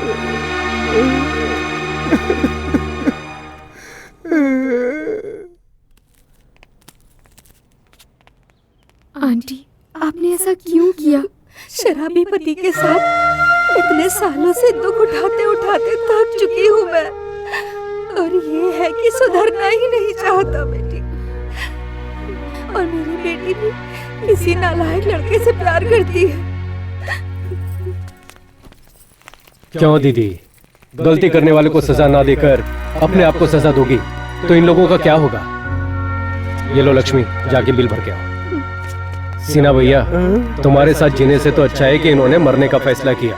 आंटी, आपने ऐसा क्यों किया? शराबी पति के साथ इतने सालों से दुख उठाते उठाते थक चुकी हूँ मैं, और ये है कि सुधरना ही नहीं चाहता बेटी। और मेरी बेटी भी किसी नालायक लड़के से प्यार करती है। क्यों दीदी, गलती करने वाले को सजा ना देकर अपने आप को सजा दोगी तो इन लोगों का क्या होगा? ये लो लक्ष्मी, जाके बिल भर के आओ। सीना भैया, तुम्हारे साथ जीने से तो अच्छा है कि इन्होंने मरने का फैसला किया।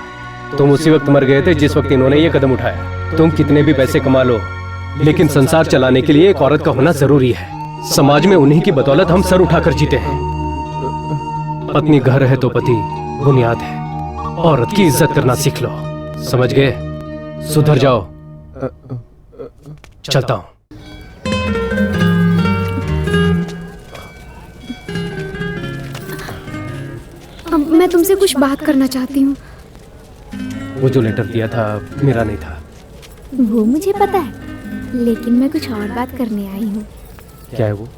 तुम उसी वक्त मर गए थे जिस वक्त इन्होंने ये कदम उठाया। तुम कितने भी पैसे कमा लो, लेकिन संसार चलाने के लिए एक औरत का होना जरूरी है। समाज में उन्हीं की बदौलत हम सर उठाकर जीते हैं। पत्नी घर है तो पति बुनियाद है। औरत की इज्जत करना सीख लो, समझ गए? सुधर जाओ। चलता हूँ। मैं तुमसे कुछ बात करना चाहती हूँ। वो जो लेटर दिया था मेरा नहीं था। वो मुझे पता है, लेकिन मैं कुछ और बात करने आई हूँ। क्या है वो?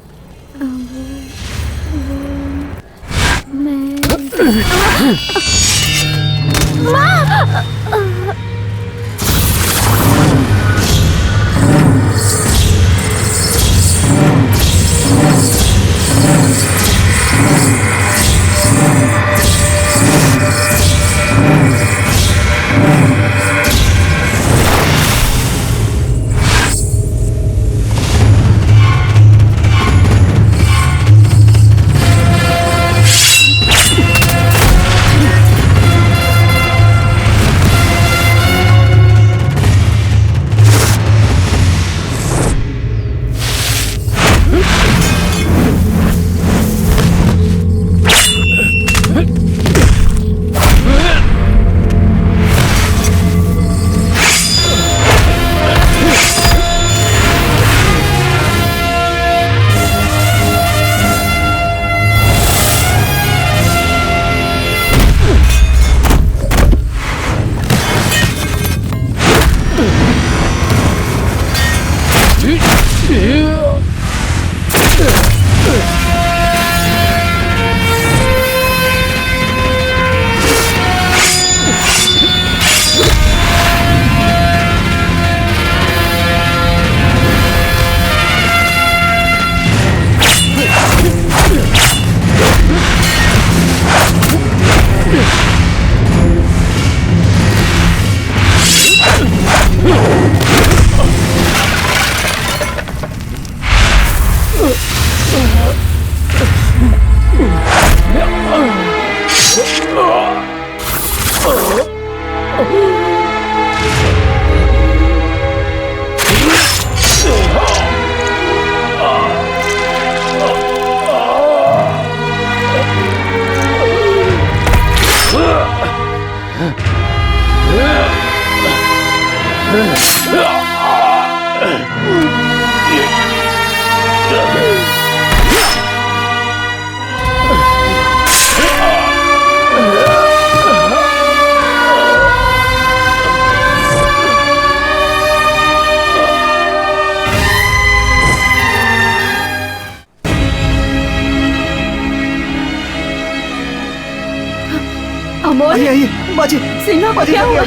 आइए आइए बाजी सिंघा बाजी क्या हुआ?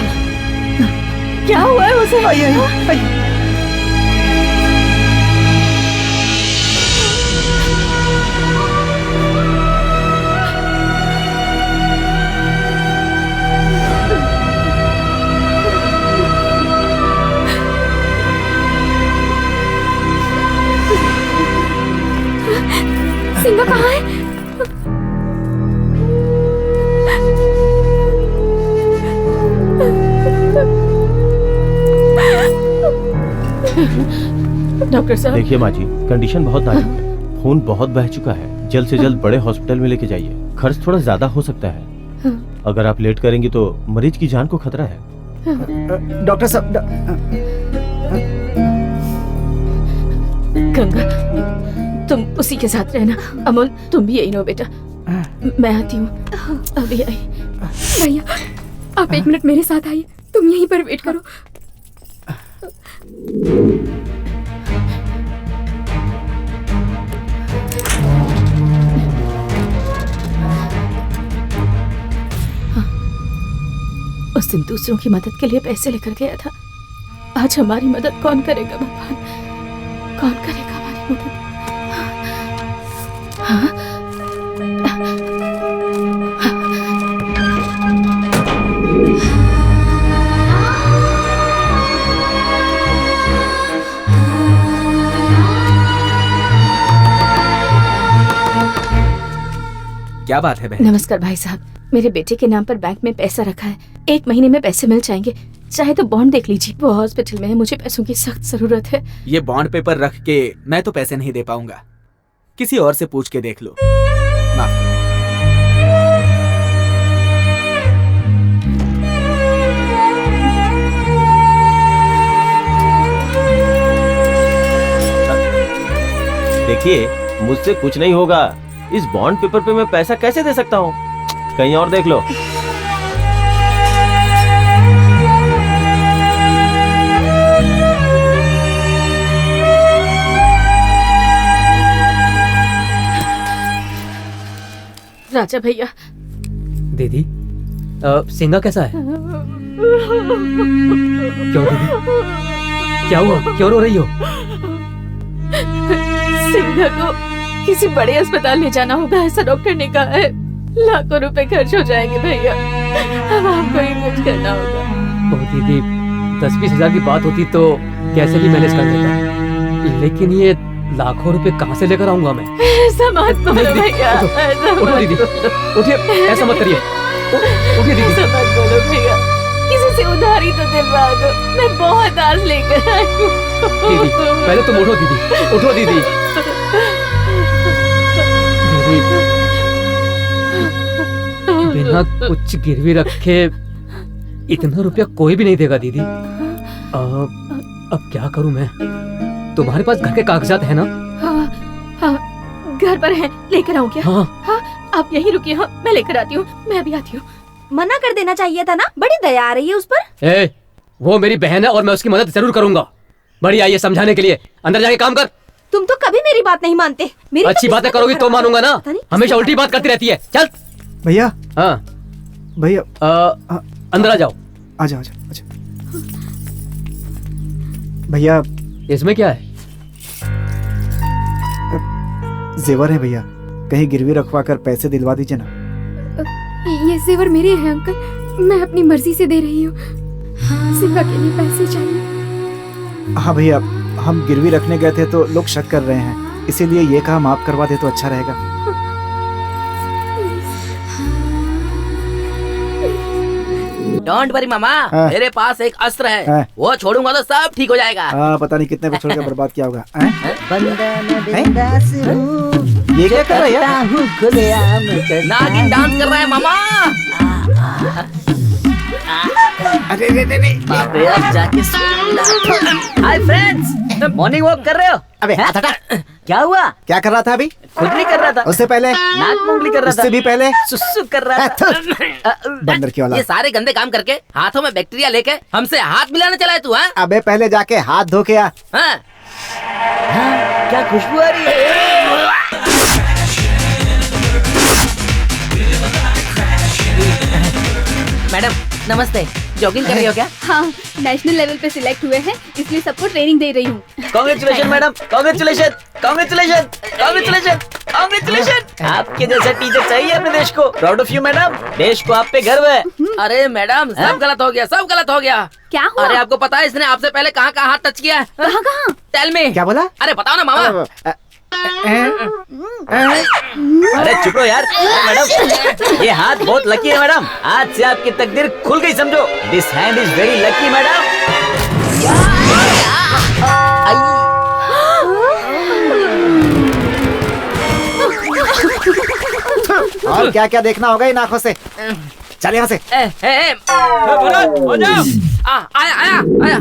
क्या हुआ है उसे? आइए आइए आइए। सिंघा कहाँ है? डॉक्टर साहब। देखिए माँ जी, कंडीशन बहुत नाजुक है, खून बहुत बह चुका है, जल्द से जल्द बड़े हॉस्पिटल में लेके जाइए। खर्च थोड़ा ज्यादा हो सकता है, अगर आप लेट करेंगी तो मरीज की जान को खतरा है। डॉक्टर साहब गंगा तुम उसी के साथ रहना। अमोल तुम भी यही नो बेटा, मैं आती हूँ अभी आई। भैया आप 1 मिनट मेरे साथ आइए, तुम यहीं पर वेट करो। उस दिन दूसरों की मदद के लिए पैसे लेकर गया था, आज हमारी मदद कौन करेगा भगवान? कौन करेगा हमारी मदद? हाँ? क्या बात है बहन? नमस्कार भाई साहब, मेरे बेटे के नाम पर बैंक में पैसा रखा है, 1 महीने में पैसे मिल जाएंगे। चाहे तो बॉन्ड देख लीजिए, वो हॉस्पिटल में है, मुझे पैसों की सख्त जरूरत है। ये बॉन्ड पेपर रख के मैं तो पैसे नहीं दे पाऊंगा, किसी और से पूछ के देख लो। माफ करो। देखिए मुझसे कुछ नहीं होगा, इस बॉन्ड पेपर पे मैं पैसा कैसे दे सकता हूँ? कहीं और देख लो। राजा भैया। दीदी सिंघा कैसा है? क्यों दीदी, क्या हुआ? क्यों रो रही हो? सिंघा को किसी बड़े अस्पताल ले जाना होगा, ऐसा डॉक्टर ने कहा है। लाखों रुपए खर्च हो जाएंगे भैया, अब आपको ही कुछ करना होगा। ओ दीदी, 10-20 हजार की बात होती तो कैसे भी मैनेज कर देता, लेकिन ये लाखों रुपए कहाँ से लेकर आऊंगा मैं? ऐसा मत बोलो भैया, उठो दीदी, उठिए, ऐसा मत करिए, उठिए दीदी। ऐसा मत बोलो भैया, किसी से उधारी तो दिलवा दो, मैं बहुत आज लेकर आई हूँ। दीदी पहले तुम उठो दीदी, उठो दीदी। दीदी बिना कुछ गिरवी रखे इतना रुपया कोई भी नहीं देगा दीदी। अब क्या करूं मैं? तुम्हारे पास घर के कागजात है ना? हाँ, घर पर है, लेकर आऊं क्या? हाँ, आप यहीं रुकिए, हाँ, मैं लेकर आती हूँ, मैं अभी आती हूँ। मना कर देना चाहिए था ना, बड़ी दया आ रही है उस पर। वो मेरी बहन है और मैं उसकी मदद जरूर करूंगा। बड़ी आई है समझाने के लिए, अंदर जाके काम कर। तुम तो कभी मेरी बात नहीं मानते। मेरी अच्छी बातें करोगी तो मानूंगा ना, हमेशा उल्टी बात करती रहती है। चल भैया। हाँ भैया अंदर आ जाओ। आजा आजा आजा। भैया इसमें क्या है? जेवर है भैया, कहीं गिरवी रखवा कर पैसे दिलवा दीजिए ना। ये जेवर मेरे हैं अंकल, मैं अपनी मर्जी से दे रही हूँ। सिंघा के लिए पैसे चाहिए। हाँ भैया, हम गिरवी रखने गए थे तो लोग शक कर रहे हैं, इसीलिए ये काम आप करवा दे तो अच्छा रहेगा। डोंट वरी मामा, मेरे पास एक अस्त्र है, वो छोड़ूंगा तो सब ठीक हो जाएगा। पता नहीं कितने बच्चों का बर्बाद किया होगा। ये क्या कर रहा है? नागिन डांस कर रहा है मामा। अरे जाके हाय फ्रेंड्स, मॉर्निंग वॉक कर रहे हो? अबे हाथ हटा। क्या हुआ? क्या कर रहा था अभी? खुद नहीं कर रहा था, उससे पहले नाक मुंगली कर रहा था, उससे भी पहले सुसु कर रहा था। बंदर की औलाद। ये सारे गंदे काम करके हाथों में बैक्टीरिया लेके हमसे हाथ मिलाने चला है तू? हाँ अबे पहले जाके हाथ धो के आ। हाँ? क्या खुशबू आ रही है? मैडम नमस्ते, जॉगिंग कर रही हो क्या? हाँ, नेशनल लेवल पे सिलेक्ट हुए हैं, इसलिए सबको ट्रेनिंग दे रही हूँ। Congratulation madam, congratulation, congratulation, congratulation, congratulation. आपके जैसा टीचर चाहिए अपने देश को। प्राउड ऑफ यू मैडम, देश को आप पे गर्व है। अरे मैडम सब गलत हो गया, सब गलत हो गया। क्या हुआ? अरे आपको पता है इसने आपसे पहले कहाँ कहाँ हाथ टच किया है? कहाँ कहाँ? Tell me. क्या बोला? अरे बताओ ना मामा। अरे चुप रहो यार। मैडम ये हाथ बहुत लकी है मैडम, आज से आपकी तकदीर खुल गई समझो। This hand is very lucky madam. और क्या क्या देखना होगा इन आंखों से। चल यहाँ से। आया आया आया।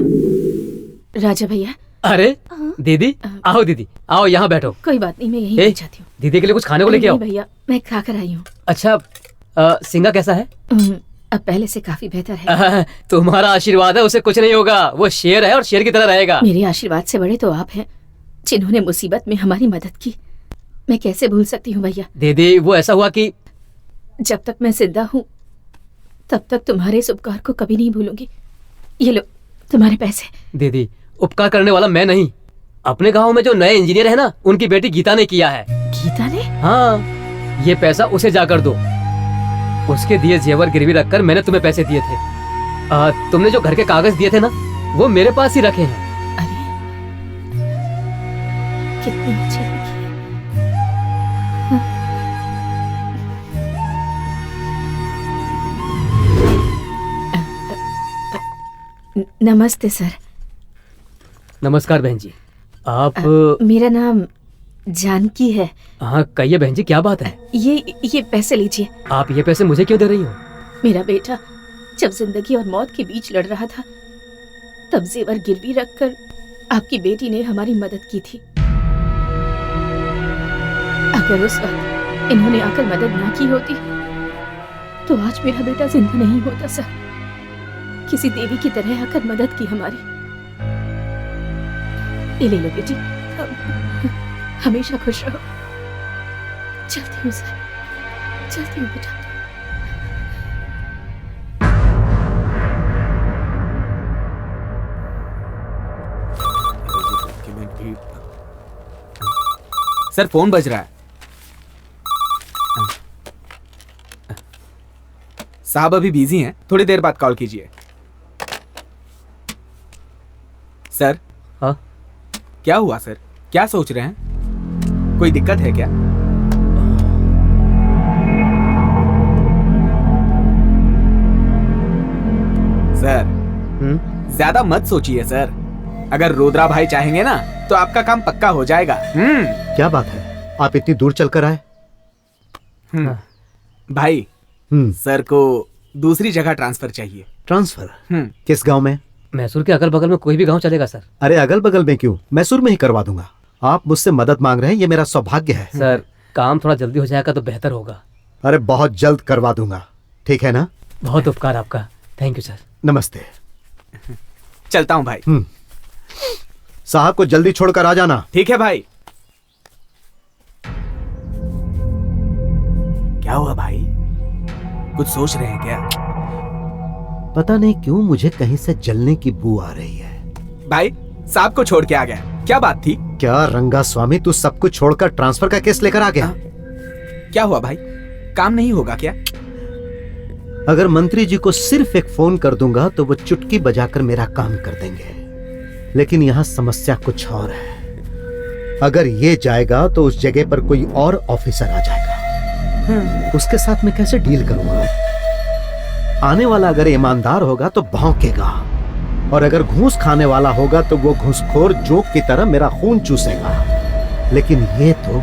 राजा भैया। अरे दीदी, आओ दीदी, आओ यहाँ बैठो। कोई बात नहीं, मैं यहीं बैठ जाती हूँ। दीदी के लिए कुछ खाने को लेके आओ। भैया मैं खा कर आई हूँ। अच्छा सिंगा कैसा है? अब पहले से काफी बेहतर है। तुम्हारा आशीर्वाद है, उसे कुछ नहीं होगा। वो शेर है और शेर की तरह रहेगा। मेरे आशीर्वाद से बड़े तो आप हैं, जिन्होंने मुसीबत में हमारी मदद की। मैं कैसे भूल सकती हूँ भैया। दीदी वो ऐसा हुआ कि जब तक मैं जिंदा हूँ तब तक तुम्हारे इस उपकार को कभी नहीं भूलूंगी। ये लो तुम्हारे पैसे। दीदी उपकार करने वाला मैं नहीं, अपने गांव में जो नए इंजीनियर है ना, उनकी बेटी गीता ने किया है। गीता ने? हाँ, ये पैसा उसे जाकर दो। उसके दिए जेवर गिरवी रखकर मैंने तुम्हें पैसे दिए थे। तुमने जो घर के कागज दिए थे ना, वो मेरे पास ही रखे हैं। कितनी अच्छी लगी है। नमस्ते सर। नमस्कार बहन जी। आप मेरा नाम जानकी है। हाँ कहिए बहन जी, क्या बात है? ये पैसे लीजिए। आप ये पैसे मुझे क्यों दे रही हो? मेरा बेटा जब जिंदगी और मौत के बीच लड़ रहा था, तब जेवर गिरवी रखकर आपकी बेटी ने हमारी मदद की थी। अगर उस वक्त इन्होंने आकर मदद ना की होती तो आज मेरा बेटा जिंदा नहीं होता सर। किसी देवी की तरह आकर मदद की हमारी। ये ले लो बेटी, हमेशा खुश रहो। चलती हूँ सर, चलती हूँ बेटा। सर फोन बज रहा है। साहब अभी बिजी हैं, थोड़ी देर बाद कॉल कीजिए। सर। हाँ क्या हुआ सर? क्या सोच रहे हैं? कोई दिक्कत है क्या? सर ज्यादा मत सोचिए सर। अगर रुद्रा भाई चाहेंगे ना तो आपका काम पक्का हो जाएगा। क्या बात है, आप इतनी दूर चलकर आए? भाई सर को दूसरी जगह ट्रांसफर चाहिए। ट्रांसफर? किस गांव में? मैसूर के अगल बगल में कोई भी गांव चलेगा सर। अरे अगल बगल में क्यों, मैसूर में ही करवा दूंगा। आप मुझसे मदद मांग रहे हैं, ये मेरा सौभाग्य है। सर काम थोड़ा जल्दी हो जाएगा तो बेहतर होगा। अरे बहुत जल्द करवा दूंगा, ठीक है ना? बहुत उपकार आपका, थैंक यू सर। नमस्ते। चलता हूँ भाई। साहब को जल्दी छोड़कर आ जाना। ठीक है भाई। क्या हुआ भाई, कुछ सोच रहे हैं क्या? पता नहीं क्यों मुझे कहीं से जलने की बू आ रही है। भाई साहब को छोड़ के आ गया, क्या बात थी? क्या रंगा स्वामी, तू सब कुछ छोड़कर ट्रांसफर का केस लेकर आ गया? क्या हुआ भाई, काम नहीं होगा क्या? अगर मंत्री जी को सिर्फ एक फोन कर दूंगा तो वो चुटकी बजाकर मेरा काम कर देंगे, लेकिन यहाँ समस्या कुछ और है। अगर ये जाएगा तो उस जगह पर कोई और ऑफिसर आ जाएगा। उसके साथ मैं कैसे डील करूंगा? आने वाला अगर ईमानदार होगा तो भौंकेगा, और अगर घूस खाने वाला होगा तो वो घूसखोर जोक की तरह मेरा खून चूसेगा। लेकिन ये तो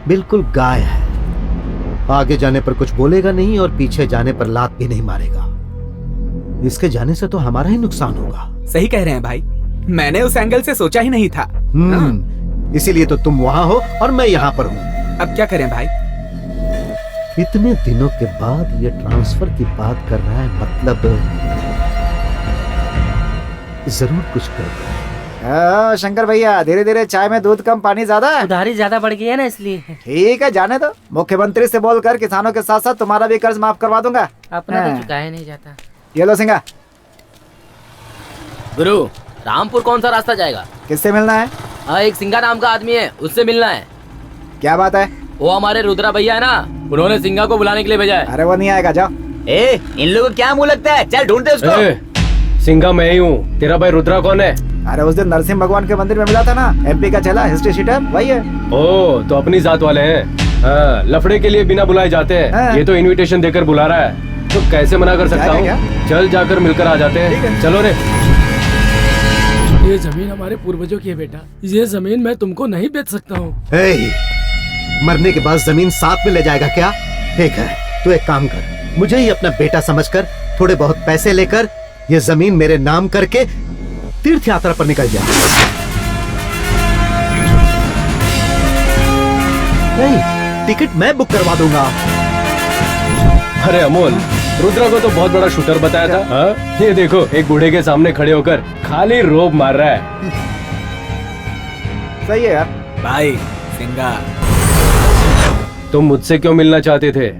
बिल्कुल गाय है, आगे जाने पर कुछ बोलेगा नहीं और पीछे जाने पर लात भी नहीं मारेगा। इसके जाने से तो हमारा ही नुकसान होगा। सही कह रहे हैं भाई, मैंने उस एंगल से सोचा ही नहीं था। इसीलिए तो तुम वहां हो और मैं यहाँ पर हूँ। अब क्या करें भाई? इतने दिनों के बाद ये ट्रांसफर की बात कर रहा है, मतलब जरूर कुछ कर रहा है। शंकर भैया, धीरे धीरे चाय में दूध कम पानी ज्यादा है। उधारी ज्यादा बढ़ गई है ना, इसलिए। ठीक है, जाने दो। मुख्यमंत्री से बोलकर किसानों के साथ साथ तुम्हारा भी कर्ज माफ करवा दूंगा। अपना तो चुकाया नहीं जाता। ये लो सिंगा। गुरु, रामपुर कौन सा रास्ता जाएगा? किससे मिलना है? एक सिंगा नाम का आदमी है, उससे मिलना है। क्या बात है? वो हमारे रुद्रा भैया है ना, उन्होंने सिंगा को बुलाने के लिए भेजा है। अरे वो नहीं आएगा, जाओ। इन लोगों को क्या मुंह लगता है? चल ढूंढते उसको। सिंगा मैं ही हूँ। तेरा भाई रुद्रा कौन है? अरे उस दिन नरसिंह भगवान के मंदिर में मिला था ना, MP का चेला, हिस्ट्री शीटर, वही है। ओ, तो अपनी जात वाले हैं। हाँ, लफड़े के लिए बिना बुलाए जाते हैं। हाँ। ये तो इनविटेशन देकर बुला रहा है, तो कैसे मना कर सकता हूँ? चल जाकर मिलकर आ जाते हैं। चलो रे। ये जमीन हमारे पूर्वजों की है बेटा, ये जमीन मैं तुमको नहीं बेच सकता हूँ। मरने के बाद जमीन साथ में ले जाएगा क्या? ठीक है, तू एक काम कर, मुझे ही अपना बेटा समझकर थोड़े बहुत पैसे लेकर ये जमीन मेरे नाम करके तीर्थ यात्रा पर निकल जा। नहीं, टिकट मैं बुक करवा दूंगा। अरे अमोल, रुद्रा को तो बहुत बड़ा शूटर बताया था। हाँ? ये देखो, एक बूढ़े के सामने खड़े होकर खाली रोब मार रहा है। सही है यार। भाई सिंगा, तुम मुझसे क्यों मिलना चाहते थे?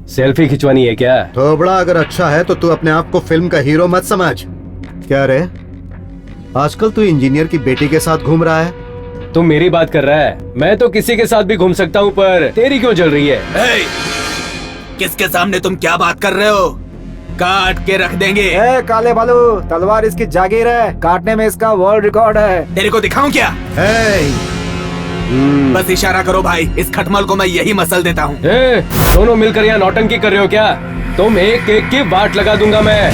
सेल्फी खिंचवानी है क्या? थोबड़ा अगर अच्छा है तो तू अपने आप को फिल्म का हीरो मत समझ। क्या रे, आजकल तू इंजीनियर की बेटी के साथ घूम रहा है? तुम मेरी बात कर रहा है? मैं तो किसी के साथ भी घूम सकता हूँ, पर तेरी क्यों जल रही है? किसके सामने तुम क्या बात कर रहे हो? काट के रख देंगे। काले बालू, तलवार इसकी जागीर है, काटने में इसका वर्ल्ड रिकॉर्ड है। तेरे को दिखाऊं क्या? बस इशारा करो भाई, इस खटमल को मैं यही मसल देता हूँ। दोनों मिलकर यहाँ नौटंकी कर रहे हो क्या? तुम एक एक की वाट लगा दूंगा मैं।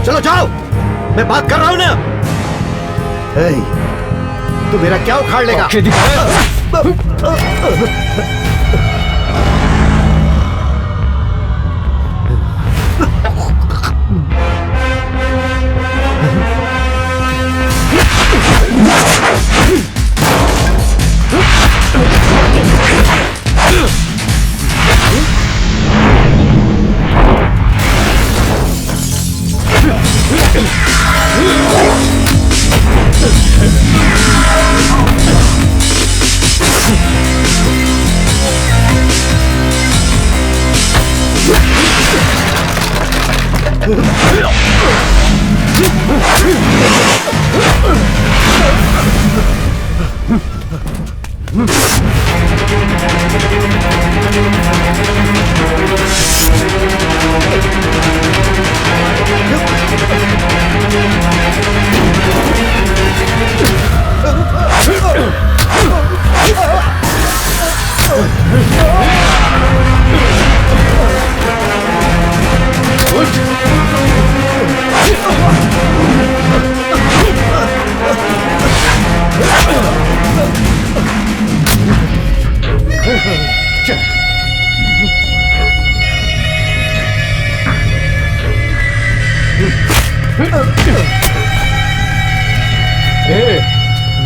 चलो जाओ, मैं बात कर रहा हूँ ना। तू मेरा क्या उखाड़ लेगा?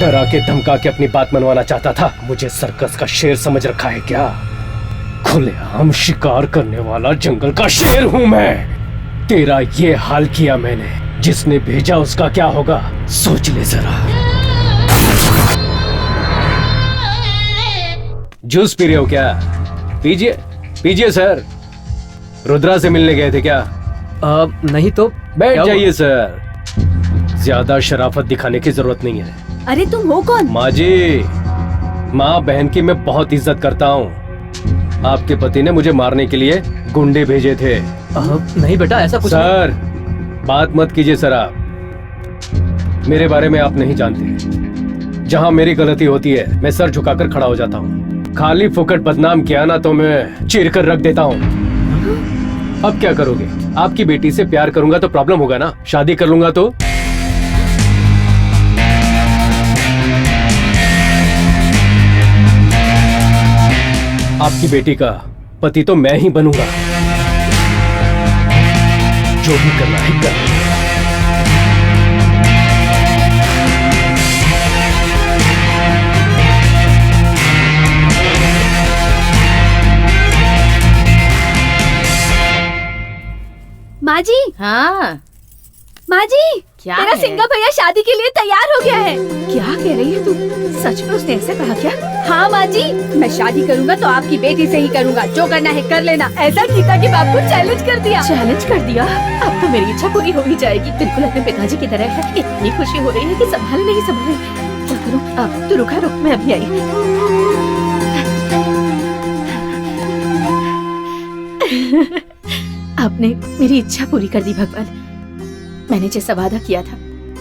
डरा के धमका के अपनी बात मनवाना चाहता था। मुझे सर्कस का शेर समझ रखा है क्या? खुलेआम शिकार करने वाला जंगल का शेर हूँ मैं। तेरा ये हाल किया मैंने, जिसने भेजा उसका क्या होगा सोच ले जरा। जूस पी रहे हो क्या? पीजिए पीजिए सर। रुद्रा से मिलने गए थे क्या? नहीं तो बैठ जाइए सर, ज्यादा शराफत दिखाने की जरूरत नहीं है। अरे तुम हो कौन? माँ जी, माँ बहन की मैं बहुत इज्जत करता हूँ। आपके पति ने मुझे मारने के लिए गुंडे भेजे थे। नहीं बेटा, ऐसा कुछ सर बात मत कीजिए सर, आप मेरे बारे में आप नहीं जानते। जहाँ मेरी गलती होती है मैं सर झुकाकर खड़ा हो जाता हूँ। खाली फुकट बदनाम किया ना तो मैं चीर कर रख देता हूँ। अब क्या करोगे? आपकी बेटी से प्यार करूंगा तो प्रॉब्लम होगा ना, शादी कर लूंगा तो? आपकी बेटी का पति तो मैं ही बनूंगा। जो भी करना है कर। माँ जी। हाँ माँ जी, क्या मेरा है? सिंगा भैया शादी के लिए तैयार हो गया है। क्या कह रही है तू? सच में उसने ऐसे कहा क्या? हाँ माँ जी, मैं शादी करूँगा तो आपकी बेटी से ही करूँगा, जो करना है कर लेना। ऐसा गीता के बाप को चैलेंज कर दिया। चैलेंज कर दिया? अब तो मेरी इच्छा पूरी हो ही जाएगी। बिल्कुल अपने पिताजी की तरह है। इतनी खुशी हो रही है कि संभाल नहीं संभाले। क्या करूँ? अब तू रुक, मैं अभी आई। आपने मेरी इच्छा पूरी कर दी भगवान। मैंने जैसा वादा किया था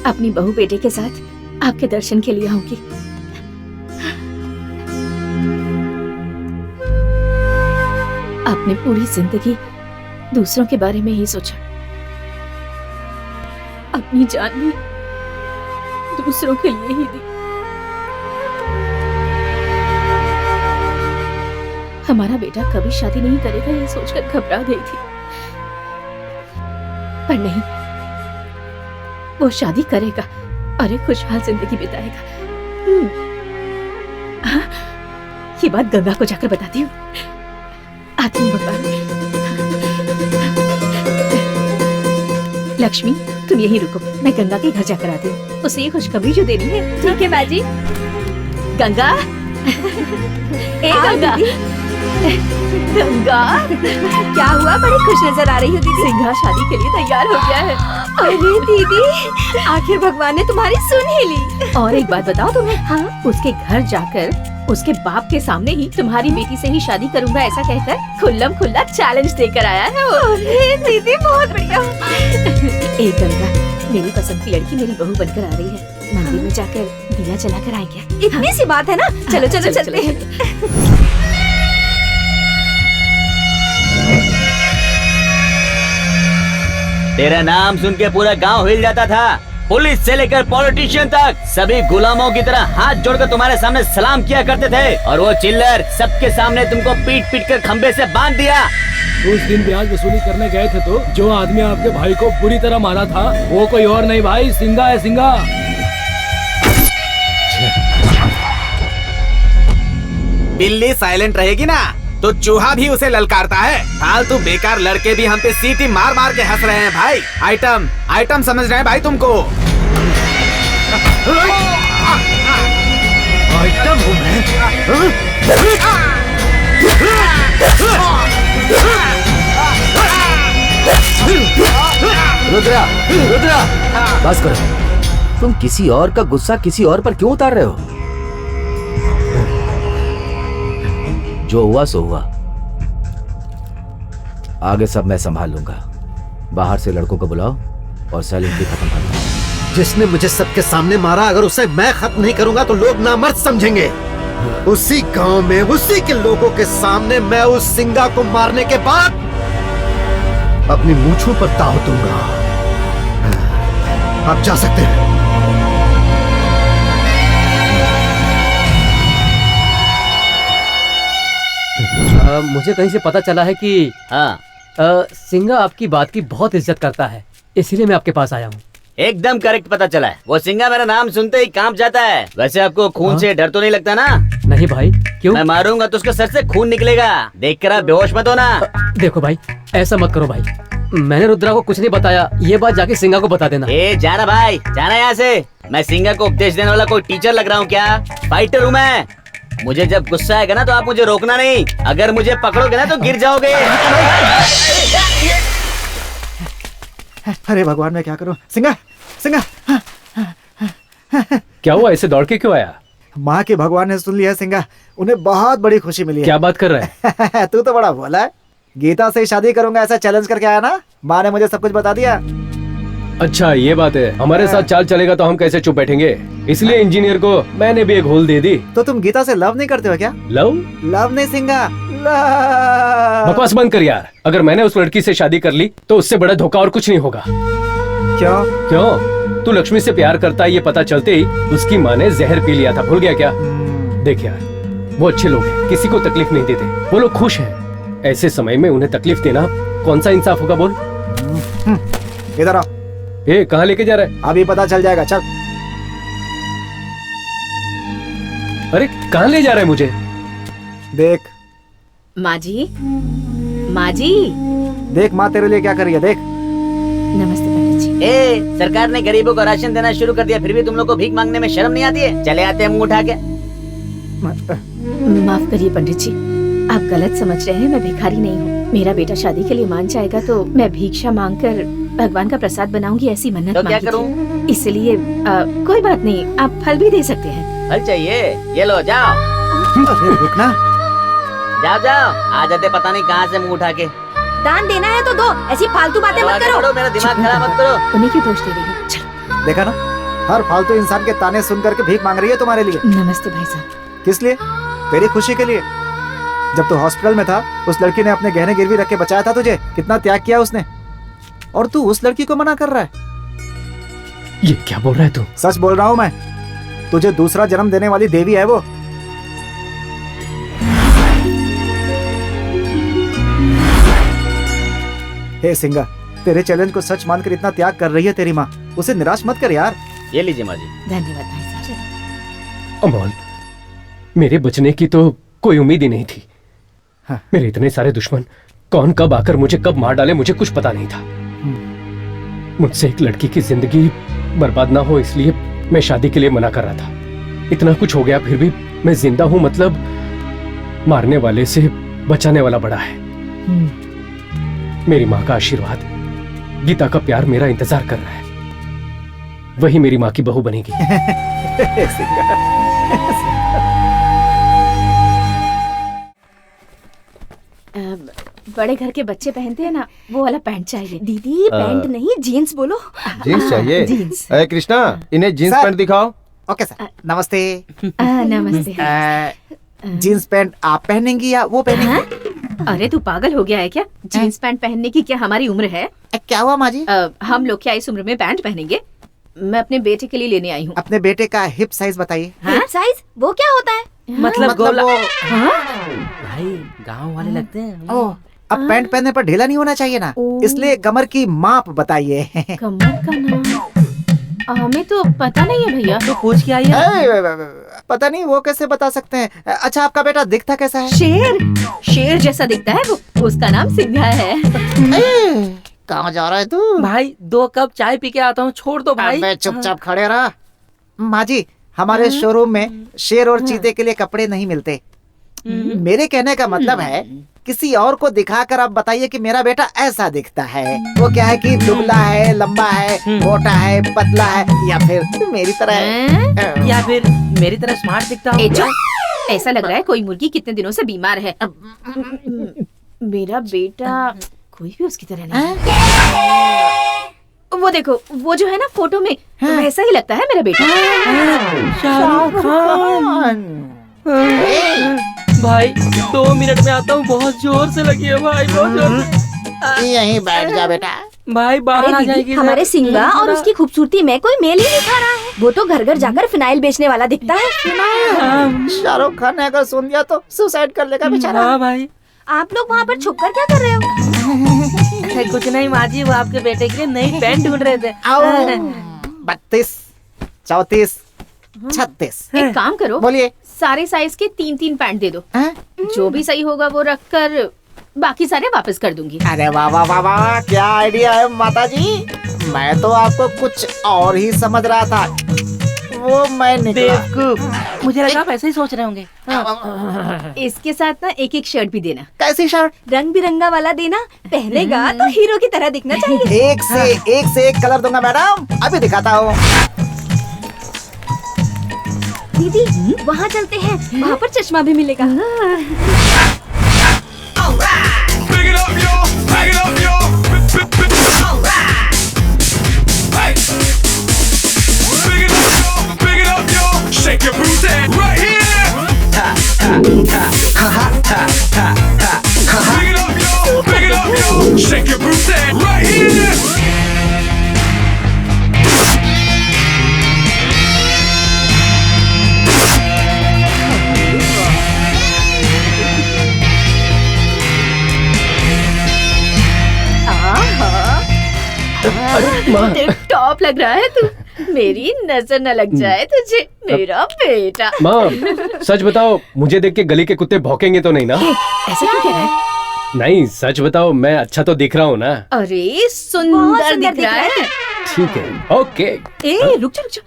अपनी बहू बेटे के साथ आपके दर्शन के लिए आऊंगी। आपने पूरी जिंदगी दूसरों के बारे में ही सोचा, अपनी जान भी दूसरों के लिए ही दी। हमारा बेटा कभी शादी नहीं करेगा ये सोचकर घबरा गई थी, पर नहीं, वो शादी करेगा और एक खुशहाल जिंदगी बिताएगा। हाँ, ये बात गंगा को जाकर बताती हूँ। आती हूँ भगवान। लक्ष्मी, तुम यहीं रुको, मैं गंगा के घर जाकर आती हूँ। उसे ये खुशखबरी जो देनी है। ठीक है माँ जी। गंगा, ए गंगा, गंगा, क्या हुआ? बड़ी खुश नजर आ रही हो दीदी। सिंघा शादी के लिए तैयार हो गया है। अरे दीदी, आखिर भगवान ने तुम्हारी सुन ही ली। और एक बात बताओ तुम्हें, हाँ, उसके घर जाकर उसके बाप के सामने ही तुम्हारी बेटी से ही शादी करूंगा ऐसा कहकर खुल्लम खुल्ला चैलेंज देकर आया है वो। अरे दीदी, बहुत बढ़िया। एक गंगा, मेरी पसंद की लड़की मेरी बहू बनकर आ रही है। मंदिर में जाकर दिया जलाकर आएंगे। इतनी सी बात है ना, चलो चलो चलते हैं। तेरा नाम सुन के पूरा गांव हिल जाता था। पुलिस से लेकर पॉलिटिशियन तक सभी गुलामों की तरह हाथ जोड़कर तुम्हारे सामने सलाम किया करते थे, और वो चिल्लर सबके सामने तुमको पीट पीट कर खंबे से बांध दिया। उस दिन ब्याज वसूली करने गए थे तो जो आदमी आपके भाई को बुरी तरह मारा था वो कोई और नहीं भाई, सिंघा है, सिंघा। बिल्ली साइलेंट रहेगी ना तो चूहा भी उसे ललकारता है। फालतू बेकार लड़के भी हम पे सीटी मार मार के हंस रहे हैं भाई। आइटम आइटम समझ रहे हैं भाई तुमको। आइटम हूँ मैं? रुद्रा, रुद्रा, बस करो। तुम किसी और का गुस्सा किसी और पर क्यों उतार रहे हो? जो हुआ सो हुआ, आगे सब मैं संभाल लूंगा। बाहर से लड़कों को बुलाओ और साइलेंटली खत्म कर दो। जिसने मुझे सबके सामने मारा, अगर उसे मैं खत्म नहीं करूंगा तो लोग नामर्द समझेंगे। उसी गांव में उसी के लोगों के सामने मैं उस सिंगा को मारने के बाद अपनी मूंछों पर ताव दूंगा। आप जा सकते हैं। मुझे कहीं से पता चला है कि हाँ, सिंगा आपकी बात की बहुत इज्जत करता है, इसीलिए मैं आपके पास आया हूँ। एकदम करेक्ट पता चला है। वो सिंगा मेरा नाम सुनते ही कांप जाता है। वैसे आपको खून से डर तो नहीं लगता ना? नहीं भाई, क्यों? मैं मारूंगा तो उसके सर से खून निकलेगा। देख कर आप बेहोश मत होना। देखो भाई, ऐसा मत करो भाई, मैंने रुद्रा को कुछ नहीं बताया। ये बात जाके सिंगा को बता देना। ए जाना भाई, जाना यहाँ से। मैं सिंगा को उपदेश देने वाला कोई टीचर लग रहा हूँ क्या? फाइटर हूँ मैं। मुझे जब गुस्सा आएगा ना तो आप मुझे रोकना नहीं। अगर मुझे पकड़ोगे ना तो गिर जाओगे। अरे भगवान, मैं क्या करूं? सिंगा, सिंगा। क्या हुआ? ऐसे दौड़ के क्यों आया? माँ की भगवान ने सुन लिया है सिंगा, उन्हें बहुत बड़ी खुशी मिली है। क्या बात कर रहा है? तू तो बड़ा भोला है। गीता से ही शादी करूंगा ऐसा चैलेंज करके आया ना। माँ ने मुझे सब कुछ बता दिया। अच्छा ये बात है। हमारे साथ चाल चलेगा तो हम कैसे चुप बैठेंगे? इसलिए इंजीनियर को मैंने भी एक होल दे दी। तो तुम गीता से लव नहीं करते हो क्या? लव? लव नहीं सिंगा, लव। बकवास बंद कर यार। अगर मैंने उस लड़की से शादी कर ली तो उससे बड़ा धोखा और कुछ नहीं होगा। क्यों? क्यों? तू लक्ष्मी से प्यार करता है ये पता चलते ही उसकी माँ ने जहर पी लिया था, भूल गया क्या? देख यार, वो अच्छे लोग हैं, किसी को तकलीफ नहीं देते, वो लोग खुश हैं। ऐसे समय में उन्हें तकलीफ देना कौन सा इंसाफ होगा बोल? इधर आओ। ए, कहाँ लेके जा रहा है? अभी पता चल जाएगा, चल। अरे कहाँ ले जा रहा है मुझे? देख माँ जी, माँ जी, देख माँ तेरे लिए क्या कर रही है, देख। नमस्ते पंडित जी। ए, सरकार ने गरीबों को राशन देना शुरू कर दिया, फिर भी तुम लोग को भीख मांगने में शर्म नहीं आती है? चले आते हैं मुंह उठा के। माफ करिए पंडित जी, आप गलत समझ रहे हैं। मैं भिखारी नहीं हूँ। मेरा बेटा शादी के लिए मान जाएगा तो मैं भिक्षा मांगकर भगवान का प्रसाद बनाऊंगी, ऐसी मन्नत तो क्या मांगी करूं? थी। इसलिए कोई बात नहीं, आप फल भी दे सकते हैं। फल चाहिए? ये लो, जाओ। रुकना। जाओ जाओ, आ जाते पता नहीं कहाँ से मुंह उठा के। दान देना है तो दो, ऐसी फालतू बातें मत करो। मेरा दिमाग खराब मत करो। उन्हीं की दोष दे रही हूँ। चलो। देखा ना, हर फालतू इंसान के ताने सुन करके भीख मांग रही है तुम्हारे लिए। नमस्ते भाई साहब। किस लिए? तेरी खुशी के लिए। जब तू हॉस्पिटल में था, उस लड़की ने अपने गहने गिरवी रख के बचाया था तुझे। कितना त्याग किया उसने, और तू उस लड़की को मना कर रहा है। ये क्या बोल रहा है तू? सच बोल रहा हूँ मैं। तुझे दूसरा जन्म देने वाली देवी है वो। हे सिंगा, तेरे चैलेंज को सच मानकर इतना त्याग कर रही है तेरी माँ। उसे निराश मत कर यार। ये लीजिए माँ जी। धन्यवाद भाई साहब। अमोल, मेरे बचने की तो कोई उम्मीद ही नहीं थी। हाँ। मेरे इतने सारे दुश्मन कौन कब आकर मुझे कब मार डाले, मुझे कुछ पता नहीं था। मुझसे एक लड़की की जिंदगी बर्बाद ना हो, इसलिए मैं शादी के लिए मना कर रहा था। इतना कुछ हो गया फिर भी मैं जिंदा हूं, मतलब मारने वाले से बचाने वाला बड़ा है। मेरी माँ का आशीर्वाद, गीता का प्यार मेरा इंतजार कर रहा है। वही मेरी माँ की बहू बनेगी। बड़े घर के बच्चे पहनते हैं ना, वो वाला पैंट चाहिए। दीदी पैंट नहीं, जीन्स बोलो। जीन्स चाहिए? जीन्स। अरे कृष्णा, इन्हें जीन्स पैंट दिखाओ। Okay sir. नमस्ते। नमस्ते। जीन्स पैंट आप पहनेंगी या वो पहनेंगी? अरे तू पागल हो गया है क्या? जीन्स पैंट पहनने की क्या हमारी उम्र है? क्या हुआ माँ जी? हम लोग क्या इस उम्र में पैंट पहनेंगे? मैं अपने बेटे के लिए लेने आई हूँ। अपने बेटे का हिप साइज बताइए। Hip size? वो क्या होता है? मतलब गोला। वो भाई गांव वाले लगते हैं। ओह, अब पैंट पहनने पर ढीला नहीं होना चाहिए ना, इसलिए कमर की माप बताइए। कमर का नाम हमें तो पता नहीं है भैया। तो पूछ के आइए। पता नहीं, वो कैसे बता सकते हैं? अच्छा, आपका बेटा दिखता कैसा है? शेर जैसा दिखता है वो। उसका नाम सिंघा है। कहाँ जा रहा है तू? भाई 2 कप चाय पी के आता हूँ, छोड़ दो भाई। अबे चुपचाप खड़े रहा। माँ जी, हमारे शोरूम में शेर और चीते के लिए कपड़े नहीं मिलते। मेरे कहने का मतलब है, किसी और को दिखाकर आप बताइए कि मेरा बेटा ऐसा दिखता है। वो क्या है कि दुबला है, लंबा है, मोटा है, पतला है, या फिर मेरी तरह है, या फिर मेरी तरह स्मार्ट दिखता हो। ऐसा लग रहा है कोई मुर्गी कितने दिनों से बीमार है। मेरा बेटा कोई भी उसकी तरह नहीं है। वो देखो, वो जो है ना फोटो में, वैसा ही लगता है मेरा बेटा। शाहरुख खान। भाई 2 मिनट में आता हूँ, बहुत जोर से लगी है भाई, बहुत जोर से। यहीं बैठ जा बेटा। भाई बाहर आ जाएगी। हमारे सिंगा और उसकी खूबसूरती में कोई मेल ही नहीं खा रहा है। वो तो घर घर जाकर फिनाइल बेचने वाला दिखता है। शाहरुख खान ने अगर सुन दिया तो सुसाइड कर लेगा बेचारा। हाँ भाई। आप लोग वहाँ पर छुप कर क्या कर रहे हो? कुछ नहीं माँ जी, वो आपके बेटे के लिए नई पैंट ढूंढ रहे थे। 32, 34, 36। एक काम करो, बोलिए। सारे साइज के 3-3 पैंट दे दो। जो भी सही होगा वो रख कर बाकी सारे वापस कर दूंगी। अरे वाह वाह वाह वाह, क्या आइडिया है माता जी। मैं तो आपको कुछ और ही समझ रहा था, वो मैं बेवकूफ। मुझे लगा आप ऐसे ही सोच रहे होंगे। इसके साथ ना एक शर्ट भी देना। कैसी शर्ट? रंग बिरंगा वाला देना, पहनेगा तो हीरो की तरह दिखना चाहिए। एक से एक कलर दूंगा मैडम, अभी दिखाता हूँ। दीदी वहाँ चलते हैं, वहाँ पर चश्मा भी मिलेगा। Shake your booty right here. Big it up, yo. Shake your booty right here. Top लग रहा है तू। मेरी नजर न लग जाए तुझे, मेरा बेटा। माँ, सच बताओ, मुझे देख के गली के कुत्ते भौंकेंगे तो नहीं ना? ऐसा क्यों कह रहा है? नहीं सच बताओ, मैं अच्छा तो दिख रहा हूँ ना? अरे सुंदर दिख रहा है। ठीक है, ओके। ए रुक जा।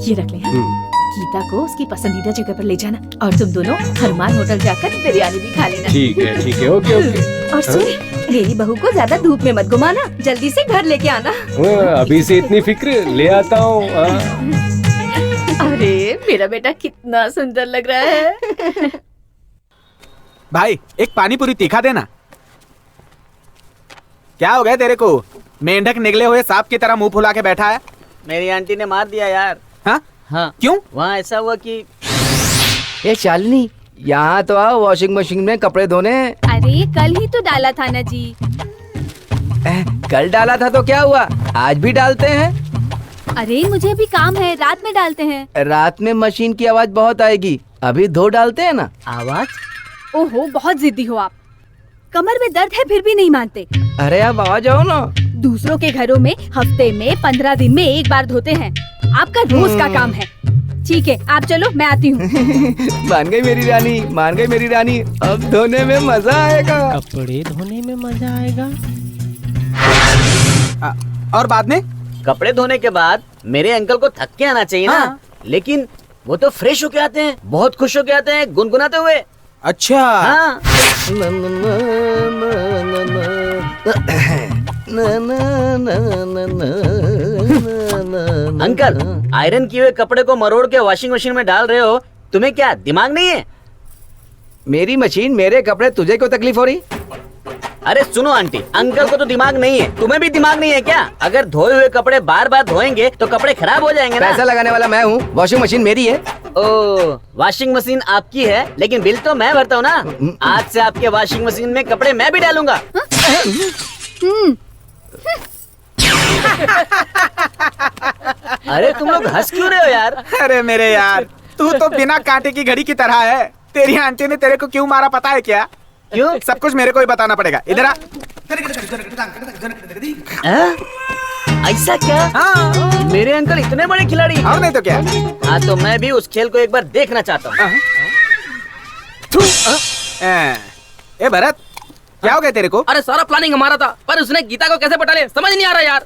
ये रख ले। गीता को उसकी पसंदीदा जगह पर ले जाना और तुम दोनों हरमान होटल जाकर बिरयानी भी खा लेना। ठीक है, ओके ओके। और सुन, मेरी बहू को ज्यादा धूप में मत घुमाना, जल्दी से घर लेके आना। अभी से इतनी फिक्र, ले आता हूँ। अरे मेरा बेटा कितना सुंदर लग रहा है। भाई एक पानी पूरी तीखा देना। क्या हो गया तेरे को? मेंढक निकले हुए सांप की तरह मुंह फुला के बैठा है। मेरी आंटी ने मार दिया यार। हाँ? हाँ। क्यों? वहाँ ऐसा हुआ कि ये शालिनी, यहाँ तो आओ वॉशिंग मशीन में कपड़े धोने। अरे कल ही तो डाला था ना जी। कल डाला था तो क्या हुआ, आज भी डालते हैं। अरे मुझे भी काम है, रात में डालते हैं। रात में मशीन की आवाज बहुत आएगी, अभी धो डालते हैं ना। आवाज? ओहो बहुत जिद्दी हो आप। कमर में दर्द है फिर भी नहीं मानते। अरे आप आ जाओ ना। दूसरों के घरों में हफ्ते में 15 दिन में एक बार धोते हैं, आपका रोज का काम है। ठीक है आप चलो, मैं आती हूँ। मान गई मेरी रानी, मान गई मेरी रानी। अब धोने में मजा आएगा। कपड़े धोने में मजा आएगा। और बाद में? कपड़े धोने के बाद मेरे अंकल को थक के आना चाहिए ना। लेकिन वो तो फ्रेश होके आते हैं, बहुत खुश होके आते हैं, गुनगुनाते हुए। अच्छा। हाँ। अंकल, आयरन किए हुए कपड़े को मरोड़ के वॉशिंग मशीन में डाल रहे हो, तुम्हें क्या दिमाग नहीं है? मेरी मशीन, मेरे कपड़े, तुझे क्यों तकलीफ हो रही? अरे सुनो आंटी, अंकल को तो दिमाग नहीं है, तुम्हें भी दिमाग नहीं है क्या? अगर धोए हुए कपड़े बार बार धोएंगे तो कपड़े खराब हो जाएंगे ना। पैसा लगाने वाला मैं हूँ, वॉशिंग मशीन मेरी है। ओ, वॉशिंग मशीन आपकी है, लेकिन बिल तो मैं भरता हूँ ना। आज से आपके वॉशिंग मशीन में कपड़े मैं भी डालूंगा। अरे तुम लोग हंस क्यों रहे हो यार? अरे मेरे यार, तू तो बिना कांटे की घड़ी की तरह है। तेरी आंटी ने तेरे को क्यों मारा पता है क्या? क्यों? सब कुछ मेरे को ही बताना पड़ेगा। इधर आ। ऐसा क्या? हाँ। मेरे अंकल इतने बड़े खिलाड़ी। और नहीं तो क्या? हाँ तो मैं भी उस खेल को एक बार देखना चाहता हूँ। ए भरत, क्या हो गया तेरे को? अरे सारा प्लानिंग हमारा था, पर उसने गीता को कैसे पटा ले समझ नहीं आ रहा यार।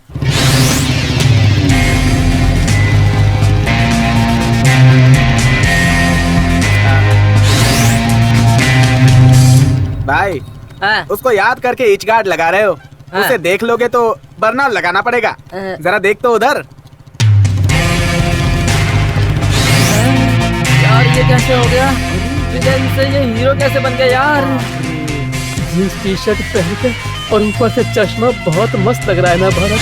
भाई उसको याद करके इच गार्ड लगा रहे हो। उसे देख लोगे तो बर्नर लगाना पड़ेगा। जरा देख तो उधर। यार ये कैसे हो गया? विलेन से ये हीरो कैसे बन गया यार? जींस टी शर्ट पहन के और ऊपर से चश्मा, बहुत मस्त लग रहा है ना भरत?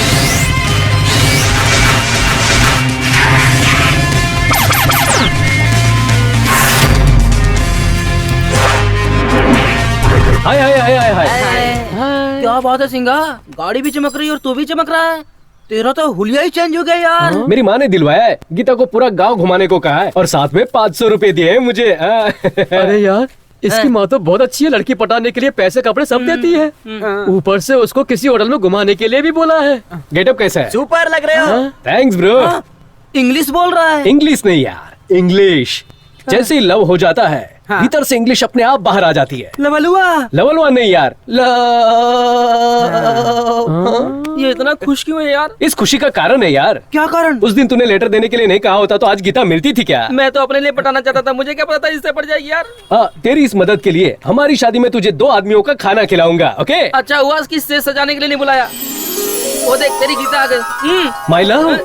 हाय हाय हाय हाय हाय। क्या बात है सिंगा, गाड़ी भी चमक रही है और तू भी चमक रहा है। तेरा तो हुलिया ही चेंज हो गया यार। मेरी माँ ने दिलवाया है, गीता को पूरा गांव घुमाने को कहा है और साथ में 500 रुपए दिए हैं मुझे। अरे यार इसकी माँ तो बहुत अच्छी है, लड़की पटाने के लिए पैसे कपड़े सब देती है। ऊपर से उसको किसी होटल में घुमाने के लिए भी बोला है। गेटअप कैसा है? सुपर लग रहे हो। Thanks bro. इंग्लिश बोल रहा है? इंग्लिश नहीं यार, इंग्लिश। जैसे ही लव हो जाता है भीतर से इंग्लिश अपने आप बाहर आ जाती है। लवलवा नहीं यार, ये इतना खुश क्यों है यार? इस खुशी का कारण है यार। क्या कारण? उस दिन तूने लेटर देने के लिए नहीं कहा होता तो आज गीता मिलती थी क्या? मैं तो अपने लिए पटाना चाहता था, मुझे क्या पता था इससे पड़ जाएगी यार। हाँ, तेरी इस मदद के लिए हमारी शादी में तुझे 2 आदमियों का खाना खिलाऊंगा। ओके? अच्छा हुआ इसकी स्टेज सजाने के लिए नहीं बुलाया। वो देख तेरी गीता आ गई। My love.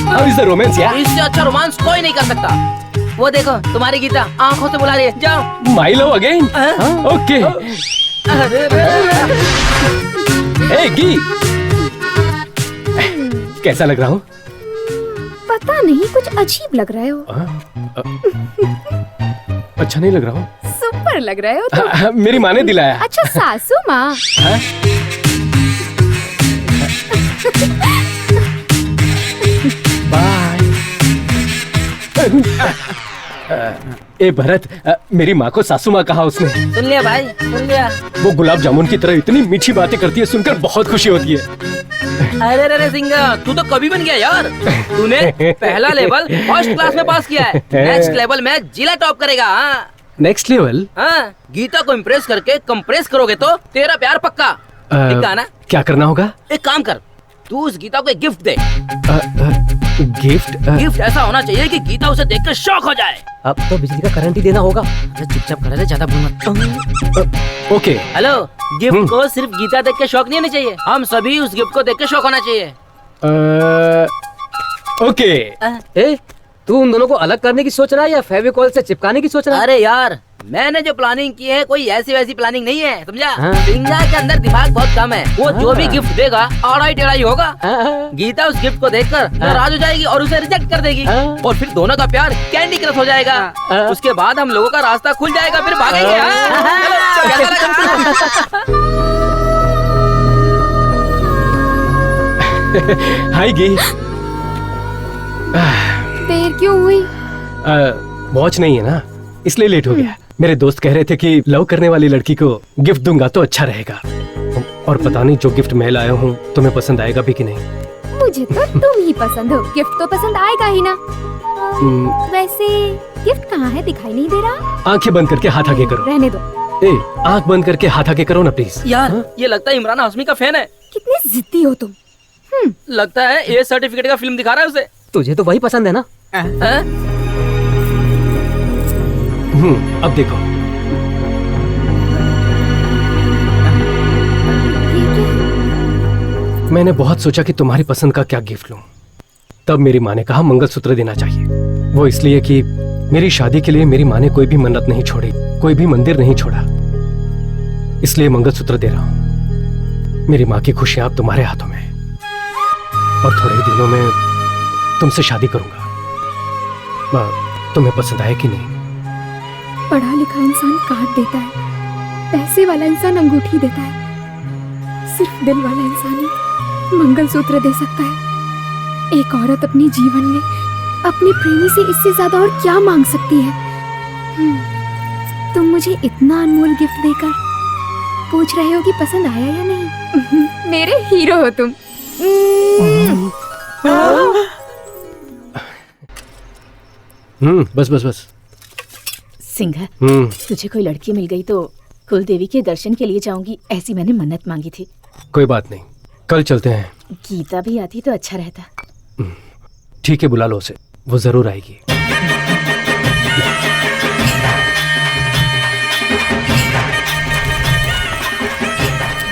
How is the romance यार? इससे अच्छा रोमांस कोई नहीं कर सकता। वो देखो तुम्हारी गीता आंखों से बुला रही है, जाओ। My love again. ओके। ए गी, कैसा लग रहा हूँ? पता नहीं, कुछ अजीब लग रहे हो। अच्छा नहीं लग रहा हूँ? सुपर लग रहे हो तुम। मेरी माँ ने दिलाया। अच्छा सासू माँ। बाय। ए भरत, मेरी माँ को सासू माँ कहा उसने। सुन लिया भाई, सुन लिया। वो गुलाब जामुन की तरह इतनी मीठी बातें करती है, सुनकर बहुत खुशी होती है। अरे अरे सिंगा, तू तो कभी बन गया यार। तूने पहला लेवल फर्स्ट क्लास में पास किया है, नेक्स्ट लेवल में जिला टॉप करेगा। Next level? हाँ, गीता को इम्प्रेस करके कंप्रेस करोगे तो तेरा प्यार पक्का। ठीक है ना? क्या करना होगा? एक काम कर, तू उस गीता को एक गिफ्ट दे। गिफ्ट? गिफ्ट ऐसा होना चाहिए कि गीता उसे देखकर शॉक हो जाए। अब तो बिजली का करंट ही देना होगा। चुपचाप कर रहे, ज्यादा बोल मत। ओके। हेलो, गिफ्ट को सिर्फ गीता देख के शौक नहीं होना चाहिए, हम सभी उस गिफ्ट को देख के शौक होना चाहिए। ओके। ए, तू उन दोनों को अलग करने की सोच रहा है या फेविकॉल से चिपकाने की सोच रहा है? अरे यार, मैंने जो प्लानिंग की है कोई ऐसी वैसी प्लानिंग नहीं है, समझा? हाँ। सिंगा के अंदर दिमाग बहुत कम है, वो जो भी गिफ्ट देगा आड़ा टेढ़ा ही होगा। गीता उस गिफ्ट को देखकर नाराज हो जाएगी और उसे रिजेक्ट कर देगी, और फिर दोनों का प्यार कैंडी क्रश हो जाएगा। उसके बाद हम लोगों का रास्ता खुल जाएगा, फिर भागेंगे। हाय गी। देर क्यों हुई? वॉच नहीं है ना, इसलिए लेट हो गया। मेरे दोस्त कह रहे थे कि लव करने वाली लड़की को गिफ्ट दूंगा तो अच्छा रहेगा, और पता नहीं जो गिफ्ट मैं लाया हूँ तुम्हें पसंद आएगा भी कि नहीं। मुझे तो तुम ही पसंद हो, गिफ्ट तो पसंद आएगा ही ना। वैसे गिफ्ट कहाँ है, दिखाई नहीं दे रहा? आंखें बंद करके हाथ आगे करो। रहने दो। ए, आंख बंद करके हाथ आगे करो ना प्लीज। यार, ये लगता है इमरान हाशमी का फैन है। कितने जिद्दी हो तुम। लगता है ए सर्टिफिकेट का फिल्म दिखा रहा है उसे। तुझे तो वही पसंद है ना? अब देखो। मैंने बहुत सोचा कि तुम्हारी पसंद का क्या गिफ्ट लूं। तब मेरी माँ ने कहा मंगलसूत्र देना चाहिए। वो इसलिए कि मेरी शादी के लिए मेरी माँ ने कोई भी मन्नत नहीं छोड़ी, कोई भी मंदिर नहीं छोड़ा, इसलिए मंगलसूत्र दे रहा हूं। मेरी माँ की खुशियां अब तुम्हारे हाथों में, और थोड़े ही दिनों में तुमसे शादी करूंगा। तुम्हें पसंद आए कि नहीं? पढ़ा लिखा इंसान कार्ड देता है, पैसे वाला इंसान अंगूठी देता है, सिर्फ दिल वाला इंसान ही मंगलसूत्र दे सकता है। एक औरत अपने जीवन में अपने प्रेमी से इससे ज्यादा और क्या मांग सकती है? तुम मुझे इतना अनमोल गिफ्ट देकर पूछ रहे हो कि पसंद आया या नहीं? मेरे हीरो हो तुम। बस बस बस। सिंघा, तुझे कोई लड़की मिल गई तो कुल देवी के दर्शन के लिए जाऊंगी, ऐसी मैंने मन्नत मांगी थी। कोई बात नहीं, कल चलते हैं। गीता भी आती तो अच्छा रहता। ठीक है, बुला लो उसे, वो जरूर आएगी।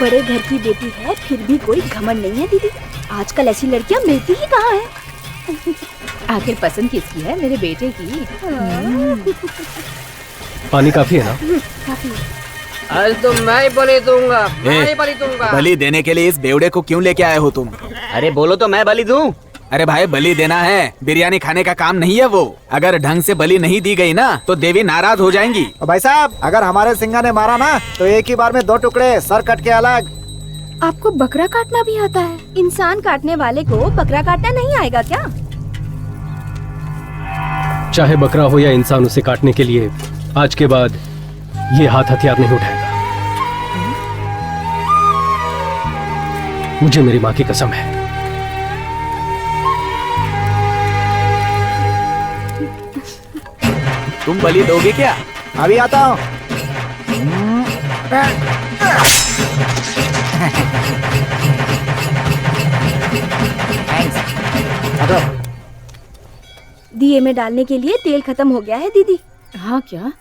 बड़े घर की बेटी है फिर भी कोई घमंड नहीं है दीदी। आजकल ऐसी लड़कियां मिलती ही कहाँ है। आखिर पसंद किसकी है? मेरे बेटे की। पानी काफी है ना? काफी। अरे तो मैं ही बलि दूंगा, मैं ही बलि दूंगा। बलि देने के लिए इस बेवड़े को क्यों लेके आए हो तुम? अरे बोलो तो मैं बलि दूं। अरे भाई, बलि देना है, बिरयानी खाने का काम नहीं है वो। अगर ढंग से बलि नहीं दी गई ना तो देवी नाराज हो जाएंगी। भाई साहब, अगर हमारे सिंगा ने मारा ना तो एक ही बार में 2 टुकड़े, सर कट के अलग। आपको बकरा काटना भी आता है? इंसान काटने वाले को बकरा काटना नहीं आएगा क्या? चाहे बकरा हो या इंसान, उसे काटने के लिए आज के बाद ये हाथ हथियार नहीं उठाएगा। मुझे मेरी माँ की कसम है। तुम बलि दोगे क्या? अभी आता हूँ। दिए में डालने के लिए तेल खत्म हो गया है दीदी। हाँ क्या?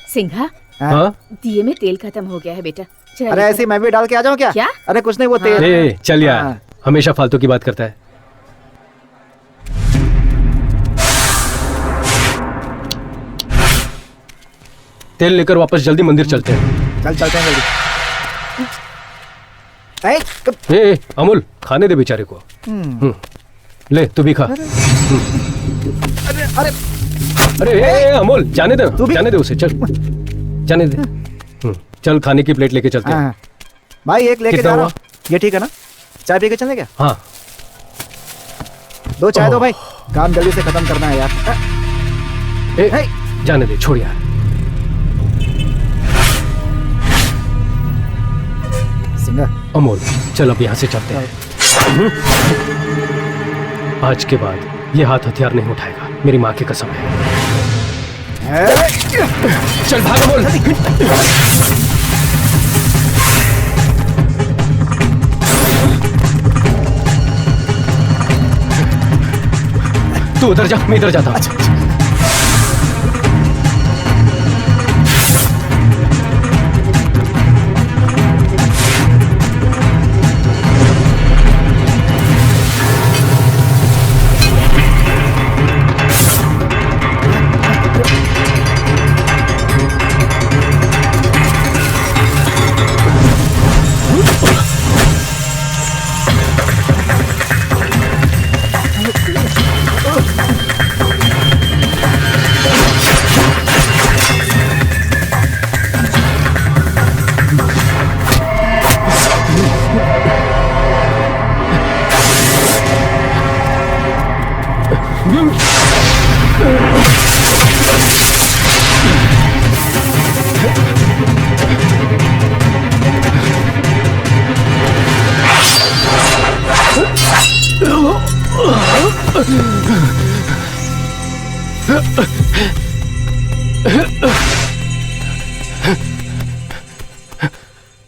सिंघा, हाँ? दिए में तेल खत्म हो गया है बेटा। अरे ऐसे मैं भी डाल के आ जाऊँ क्या? क्या? अरे कुछ नहीं, वो तेल। ए, चल यार, हमेशा फालतू की बात करता है। तेल लेकर वापस जल्दी मंदिर चलते हैं। चल चलते हैं जल्दी। ए, अमूल, खाने दे बेचारे को। ले, तू भी खा। अरे अरे अरे अमूल, जाने दे, जाने दे उसे, चल जाने दे। चल खाने की प्लेट लेके चलते हैं। भाई एक लेके जा रहा हूँ। ये ठीक है ना? चाय पी के चलें क्या? हाँ। 2 चाय दो भाई, काम जल्दी से खत्म करना है यार। जाने दे, छोड़ यार। सिंगा, अमोल चल अब यहाँ से चलते हैं। आज के बाद ये हाथ हथियार नहीं उठाएगा, मेरी माँ की कसम है। चल भाग अमोल। तू उधर जा, मैं इधर जाता हूँ।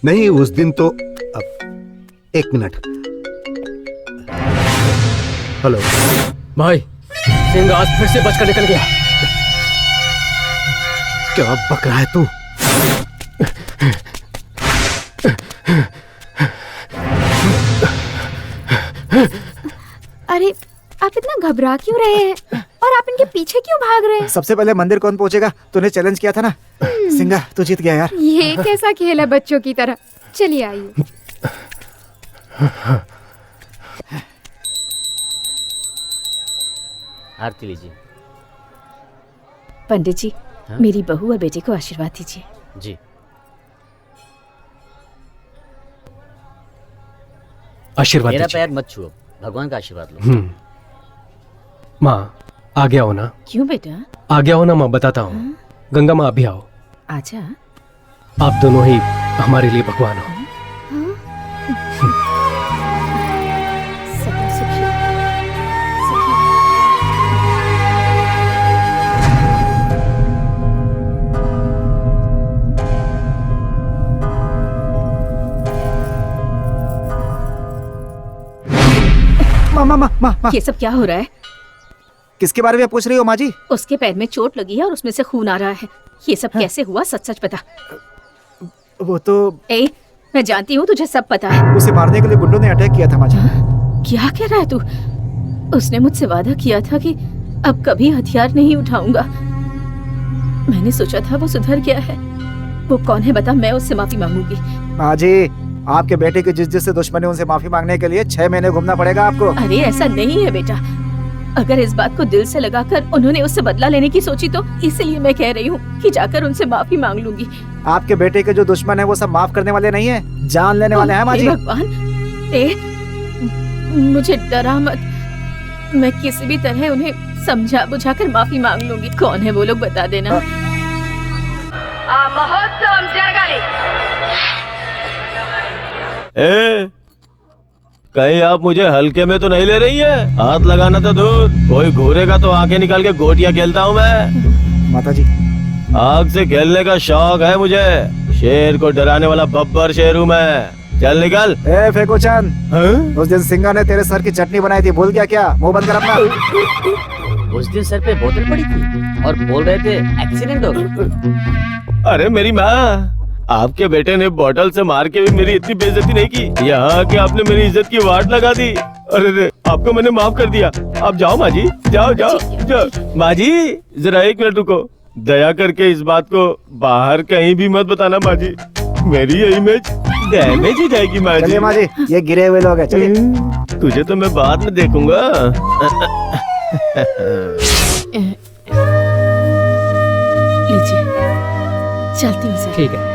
नहीं, उस दिन तो अब एक मिनट। हेलो भाई, सिंह आज फिर से बचकर निकल गया। क्या बक रहा है तू? अरे आप इतना घबरा क्यों रहे हैं और आप इनके पीछे क्यों भाग रहे हैं? सबसे पहले मंदिर कौन पहुंचेगा? तूने चैलेंज किया था ना। सिंगा, तू जीत गया यार। ये कैसा खेल है बच्चों की तरह? चलिए आइए। आरती लीजिए। पंडित जी, हाँ? मेरी बहू और बेटे को आशीर्वाद दीजिए। जी। आशीर्वाद मेरा दीजिए। पैर मत छुओ, भगवान का आशीर्वाद लो। माँ आ गया हो ना? क्यों बेटा? आ गया हो ना माँ, बताता हूँ। गंगा माँ अभी आओ। आजा। आप दोनों ही हमारे लिए भगवान हो। सदा सुखी। माँ, ये सब क्या हो रहा है? किसके बारे में पूछ रही हो माँ जी? उसके पैर में चोट लगी है और उसमें से खून आ रहा है। ये सब कैसे हुआ? सच सच बता। वो तो ए, मैं जानती हूँ तुझे सब पता है। उसे मारने के लिए गुंडों ने अटैक किया था माँ जी। क्या कह रहा है तू? उसने मुझसे वादा किया था कि अब कभी हथियार नहीं उठाऊंगा। मैंने सोचा था वो सुधर गया है। वो कौन है बता, मैं उससे माफी मांगूंगी। माँ जी, आपके बेटे की जिससे दुश्मनी उनसे माफी मांगने के लिए 6 महीने घूमना पड़ेगा आपको। अरे ऐसा नहीं है बेटा। अगर इस बात को दिल से लगाकर उन्होंने उससे बदला लेने की सोची तो इसलिए मैं कह रही हूँ कि जाकर उनसे माफी मांग लूंगी। आपके बेटे के जो दुश्मन है वो सब माफ करने वाले नहीं है, जान लेने वाले हैं माँ जी। भगवान, मुझे डरा मत। मैं किसी भी तरह उन्हें समझा बुझाकर माफी मांग लूंगी। कौन है वो लोग बता देना। कहीं आप मुझे हल्के में तो नहीं ले रही है? हाथ लगाना तो दूर, कोई घूरेगा तो आंखें निकाल के गोटियां खेलता हूँ मैं। माता जी, आग से खेलने का शौक है मुझे। शेर को डराने वाला बब्बर शेर हूँ मैं। चल निकल। फेको चंद, उस दिन सिंगा ने तेरे सर की चटनी बनाई थी, भूल गया क्या? मुंह बंद कर अपना। उस दिन सर पे बोतल पड़ी थी और बोल रहे थे एक्सीडेंट हो गया। अरे मेरी माँ, आपके बेटे ने बोतल से मार के भी मेरी इतनी बेइज्जती नहीं की। यहाँ के आपने मेरी इज्जत की वाट लगा दी। अरे आपको मैंने माफ कर दिया। आप जाओ माँ जी, जाओ जाओ जाओ। माँ जी जरा 1 मिनट रुको। दया करके इस बात को बाहर कहीं भी मत बताना माँ जी। मेरी ये इमेज डैमेज हो जाएगी माँ जी। चलिए माँ जी, ये गिरे हुए लोग हैं, चलिए। तुझे तो मैं बाद में देखूंगा। लीजिए, चलती हूँ सर। ठीक है।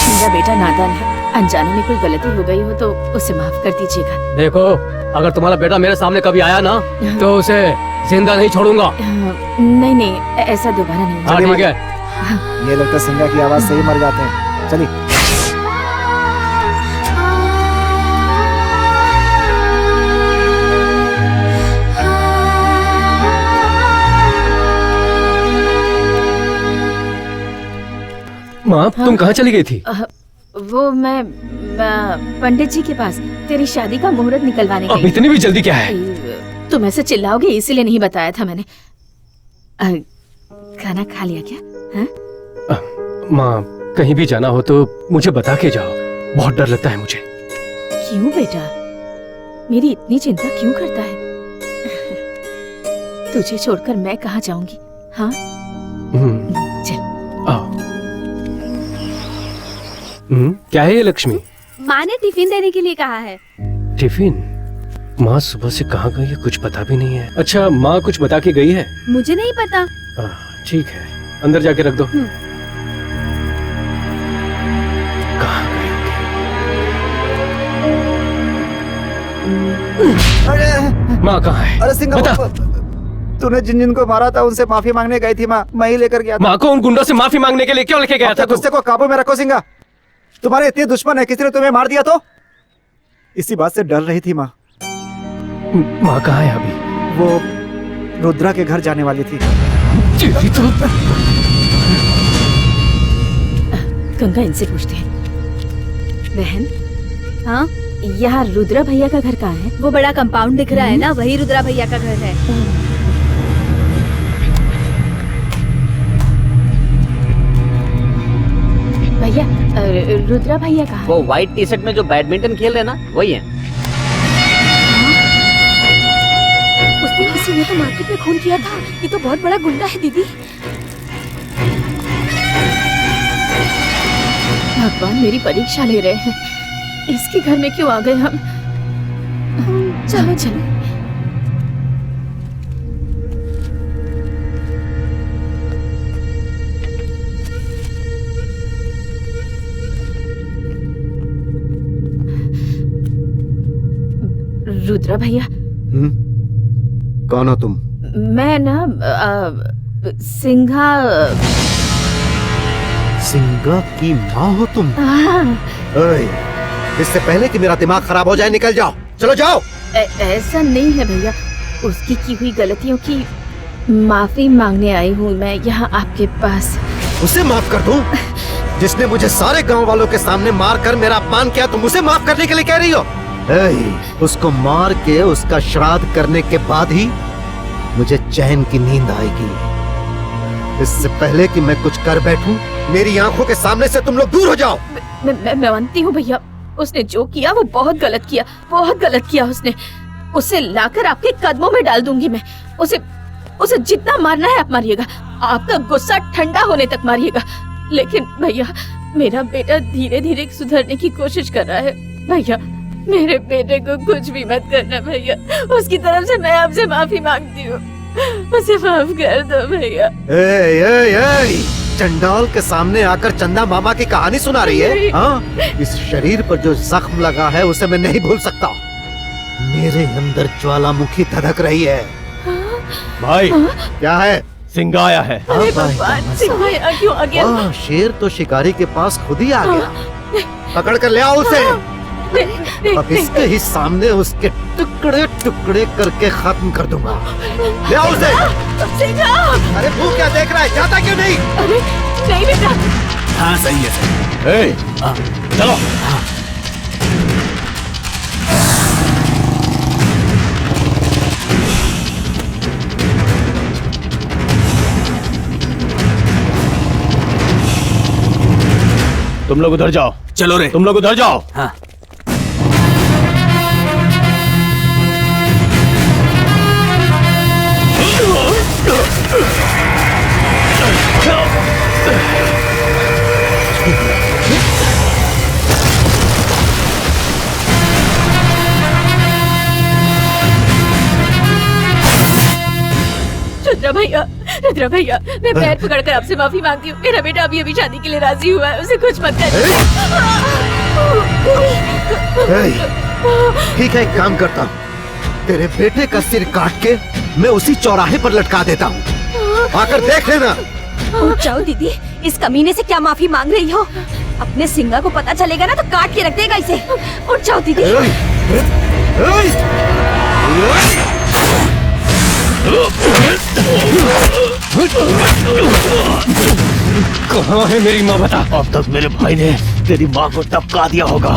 मेरा बेटा नादान है, अनजाने में कोई गलती हो गई हो तो उसे माफ कर दीजिएगा। देखो, अगर तुम्हारा बेटा मेरे सामने कभी आया ना तो उसे जिंदा नहीं छोड़ूंगा। नहीं नहीं, ऐसा दोबारा नहीं। हाँ ठीक है। ये लोग तो सिंगा की आवाज से ही मर जाते हैं। चलिए। माँ तुम कहाँ चली गई थी? वो मैं पंडित जी के पास तेरी शादी का मुहूर्त निकलवाने अब गई। इतनी भी जल्दी क्या है? तुम ऐसे चिल्लाओगे इसीलिए नहीं बताया था मैंने। खाना खा लिया क्या? हाँ? माँ कहीं भी जाना हो तो मुझे बता के जाओ, बहुत डर लगता है मुझे। क्यों बेटा, मेरी इतनी चिंता क्यों करता है? तुझे छोड़कर मैं कहाँ जाऊंगी? हाँ चल। क्या है ये लक्ष्मी? माँ ने टिफिन देने के लिए कहा है। टिफिन? माँ सुबह से कहाँ गई है कुछ पता भी नहीं है। अच्छा माँ कुछ बता के गई है? मुझे नहीं पता। ठीक है, अंदर जाके रख दो। माँ कहाँ है? अरे सिंगा, तूने जिन जिन को मारा था उनसे माफी मांगने गई थी माँ, मैं ही लेकर गया था। माँ को उन गुंडों से माफी मांगने के लिए क्यों लेके गया था? गुस्से को काबू में रखो सिंगा। तुम्हारे इतने दुश्मन है, किसी ने तुम्हें मार दिया तो? इसी बात से डर रही थी माँ। माँ कहाँ है अभी? वो रुद्रा के घर जाने वाली थी। गंगा इनसे पूछते हैं। बहन, हाँ यहाँ रुद्रा भैया का घर कहाँ है? वो बड़ा कंपाउंड दिख रहा है ना, वही रुद्रा भैया का घर है। भैया, रुद्रा भैया कहाँ है? वो व्हाइट टी शर्ट में जो बैडमिंटन खेल रहे हैं ना, वही है। उस दिन किसी ने तो मार्केट में खून किया था। ये तो बहुत बड़ा गुंडा है दीदी। भगवान मेरी परीक्षा ले रहे हैं। इसके घर में क्यों आ गए हम? चलो चलो। रुद्रा भैया। कौन हो तुम? मैं ना सिंघा। सिंगा की माँ हो तुम? ओए, इससे पहले कि मेरा दिमाग खराब हो जाए निकल जाओ, चलो जाओ। ऐसा नहीं है भैया, उसकी की हुई गलतियों की माफी मांगने आई हूँ मैं यहाँ आपके पास। उसे माफ कर दूं? जिसने मुझे सारे गांव वालों के सामने मार कर मेरा अपमान किया, तुम उसे माफ करने के लिए कह रही हो? उसको मार के उसका श्राद्ध करने के बाद ही मुझे चैन की नींद आएगी। इससे पहले कि मैं कुछ कर बैठूं, मेरी आंखों के सामने से तुम लोग दूर हो जाओ। मैं मानती हूँ भैया, उसने जो किया वो बहुत गलत किया, बहुत गलत किया उसने। उसे लाकर आपके कदमों में डाल दूंगी मैं। उसे जितना मारना है आप मारिएगा, आपका गुस्सा ठंडा होने तक मारिएगा। लेकिन भैया, मेरा बेटा धीरे धीरे सुधरने की कोशिश कर रहा है। भैया, मेरे बेटे को कुछ भी मत करना भैया। उसकी तरफ से मैं आपसे माफी मांगती हूँ, उसे माफ कर दो भैया। चंडाल के सामने आकर चंदा मामा की कहानी सुना रही है? हाँ? इस शरीर पर जो जख्म लगा है उसे मैं नहीं भूल सकता। मेरे अंदर ज्वालामुखी धधक रही है। भाई, क्या है? सिंगा आया है। अरे भगवान, सिंघा यहाँ क्यों आ गया? शेर तो शिकारी के पास खुद ही आ गया। पकड़ कर ले आओ उसे। अब इसके ही सामने उसके टुकड़े टुकड़े करके खत्म कर दूंगा। ले आओ उसे। अरे तू क्या देख रहा है, जाता क्यों नहीं? अरे नहीं बेटा। हाँ सही है। चलो। तुम लोग उधर जाओ। चलो रे। तुम लोग उधर जाओ। हाँ। रुद्रा भैया, मैं पैर पकड़कर आपसे माफी मांगती हूँ। मेरा बेटा अभी शादी के लिए राजी हुआ है, उसे कुछ मत कर। ठीक है, एक काम करता हूँ, तेरे बेटे का सिर काट के मैं उसी चौराहे पर लटका देता हूँ। आकर देख लेना। उठ जाओ दीदी, इस कमीने से क्या माफी मांग रही हो? अपने सिंगा को पता चलेगा ना तो काट के रख देगा इसे। उठ जाओ दीदी। कहाँ है मेरी माँ बता? अब तक मेरे भाई ने तेरी माँ को टपका दिया होगा।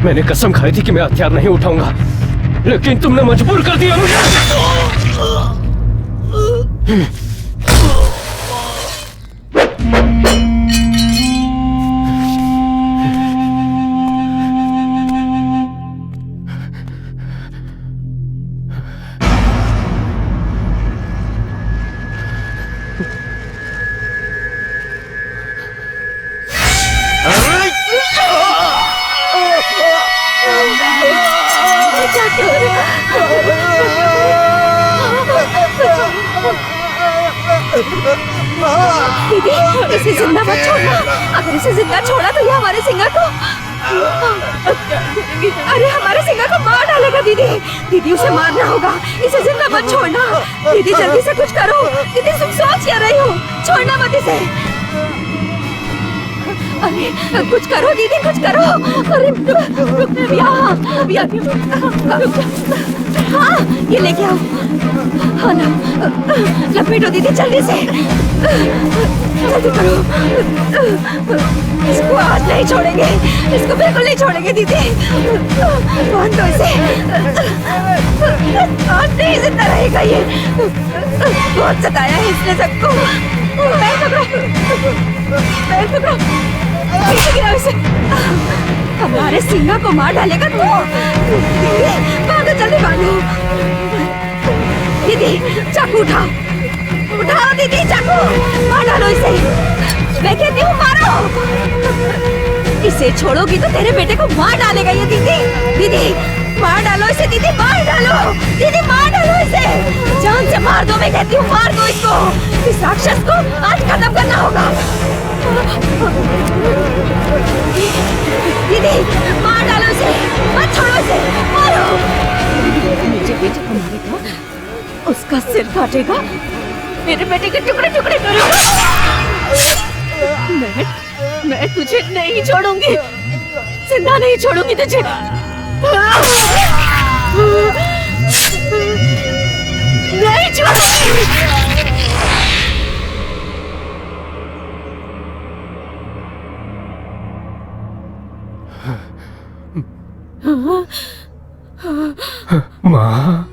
मैंने कसम खाई थी कि मैं हथियार नहीं उठाऊंगा, लेकिन तुमने मजबूर कर दिया मुझे। दीदी, इसे जिंदा मत छोड़ना। अगर इसे जिंदा छोड़ा तो ये हमारे सिंगा को अरे हमारे सिंगा को मार डालेगा। दीदी दीदी उसे मारना होगा, इसे जिंदा मत छोड़ना। दीदी जल्दी से कुछ करो। दीदी तुम सोच क्या रही हो? छोड़ना मत इसे। अरे कुछ करो दीदी, कुछ करो। अरे हाँ ये लेके आओ। हाँ ना, लपेटो दीदी जल्दी से, जल्दी करो। इसको आज नहीं छोड़ेंगे, इसको बिल्कुल नहीं छोड़ेंगे दीदी। बांध दो इसे, आज नहीं जिंदा रहेगा ये। बहुत सताया है इसने सबको। पैर पकड़ो, पैर पकड़ो, पीछे गिराओ इसे। हमारे सिंगा को मार डालेगा तो। बांधो जल्दी बांधो। दीदी चाकू उठाओ, उठाओ दीदी चाकू, मार डालो इसे। मैं कहती हूँ मारो। इसे छोड़ोगी तो तेरे बेटे को मार डालेगा ये। दीदी दीदी मार डालो इसे। दीदी मार डालो, दीदी मार डालो इसे। जान से मार दो, मैं कहती हूँ मार दो इसको। इस राक्षस को आज खत्म करना होगा। दीदी मार डालो इसे, मत छोड़ो इसे, मारो। मेरे बेटे को मारेगा, उसका सिर काटेगा, मेरे बेटे के टुकड़े टुकड़े करेगा। मैं तुझे नहीं छोड़ूंगी, जिंदा नहीं छोड़ूंगी तुझे। नहीं छोड़ूंगी। माँ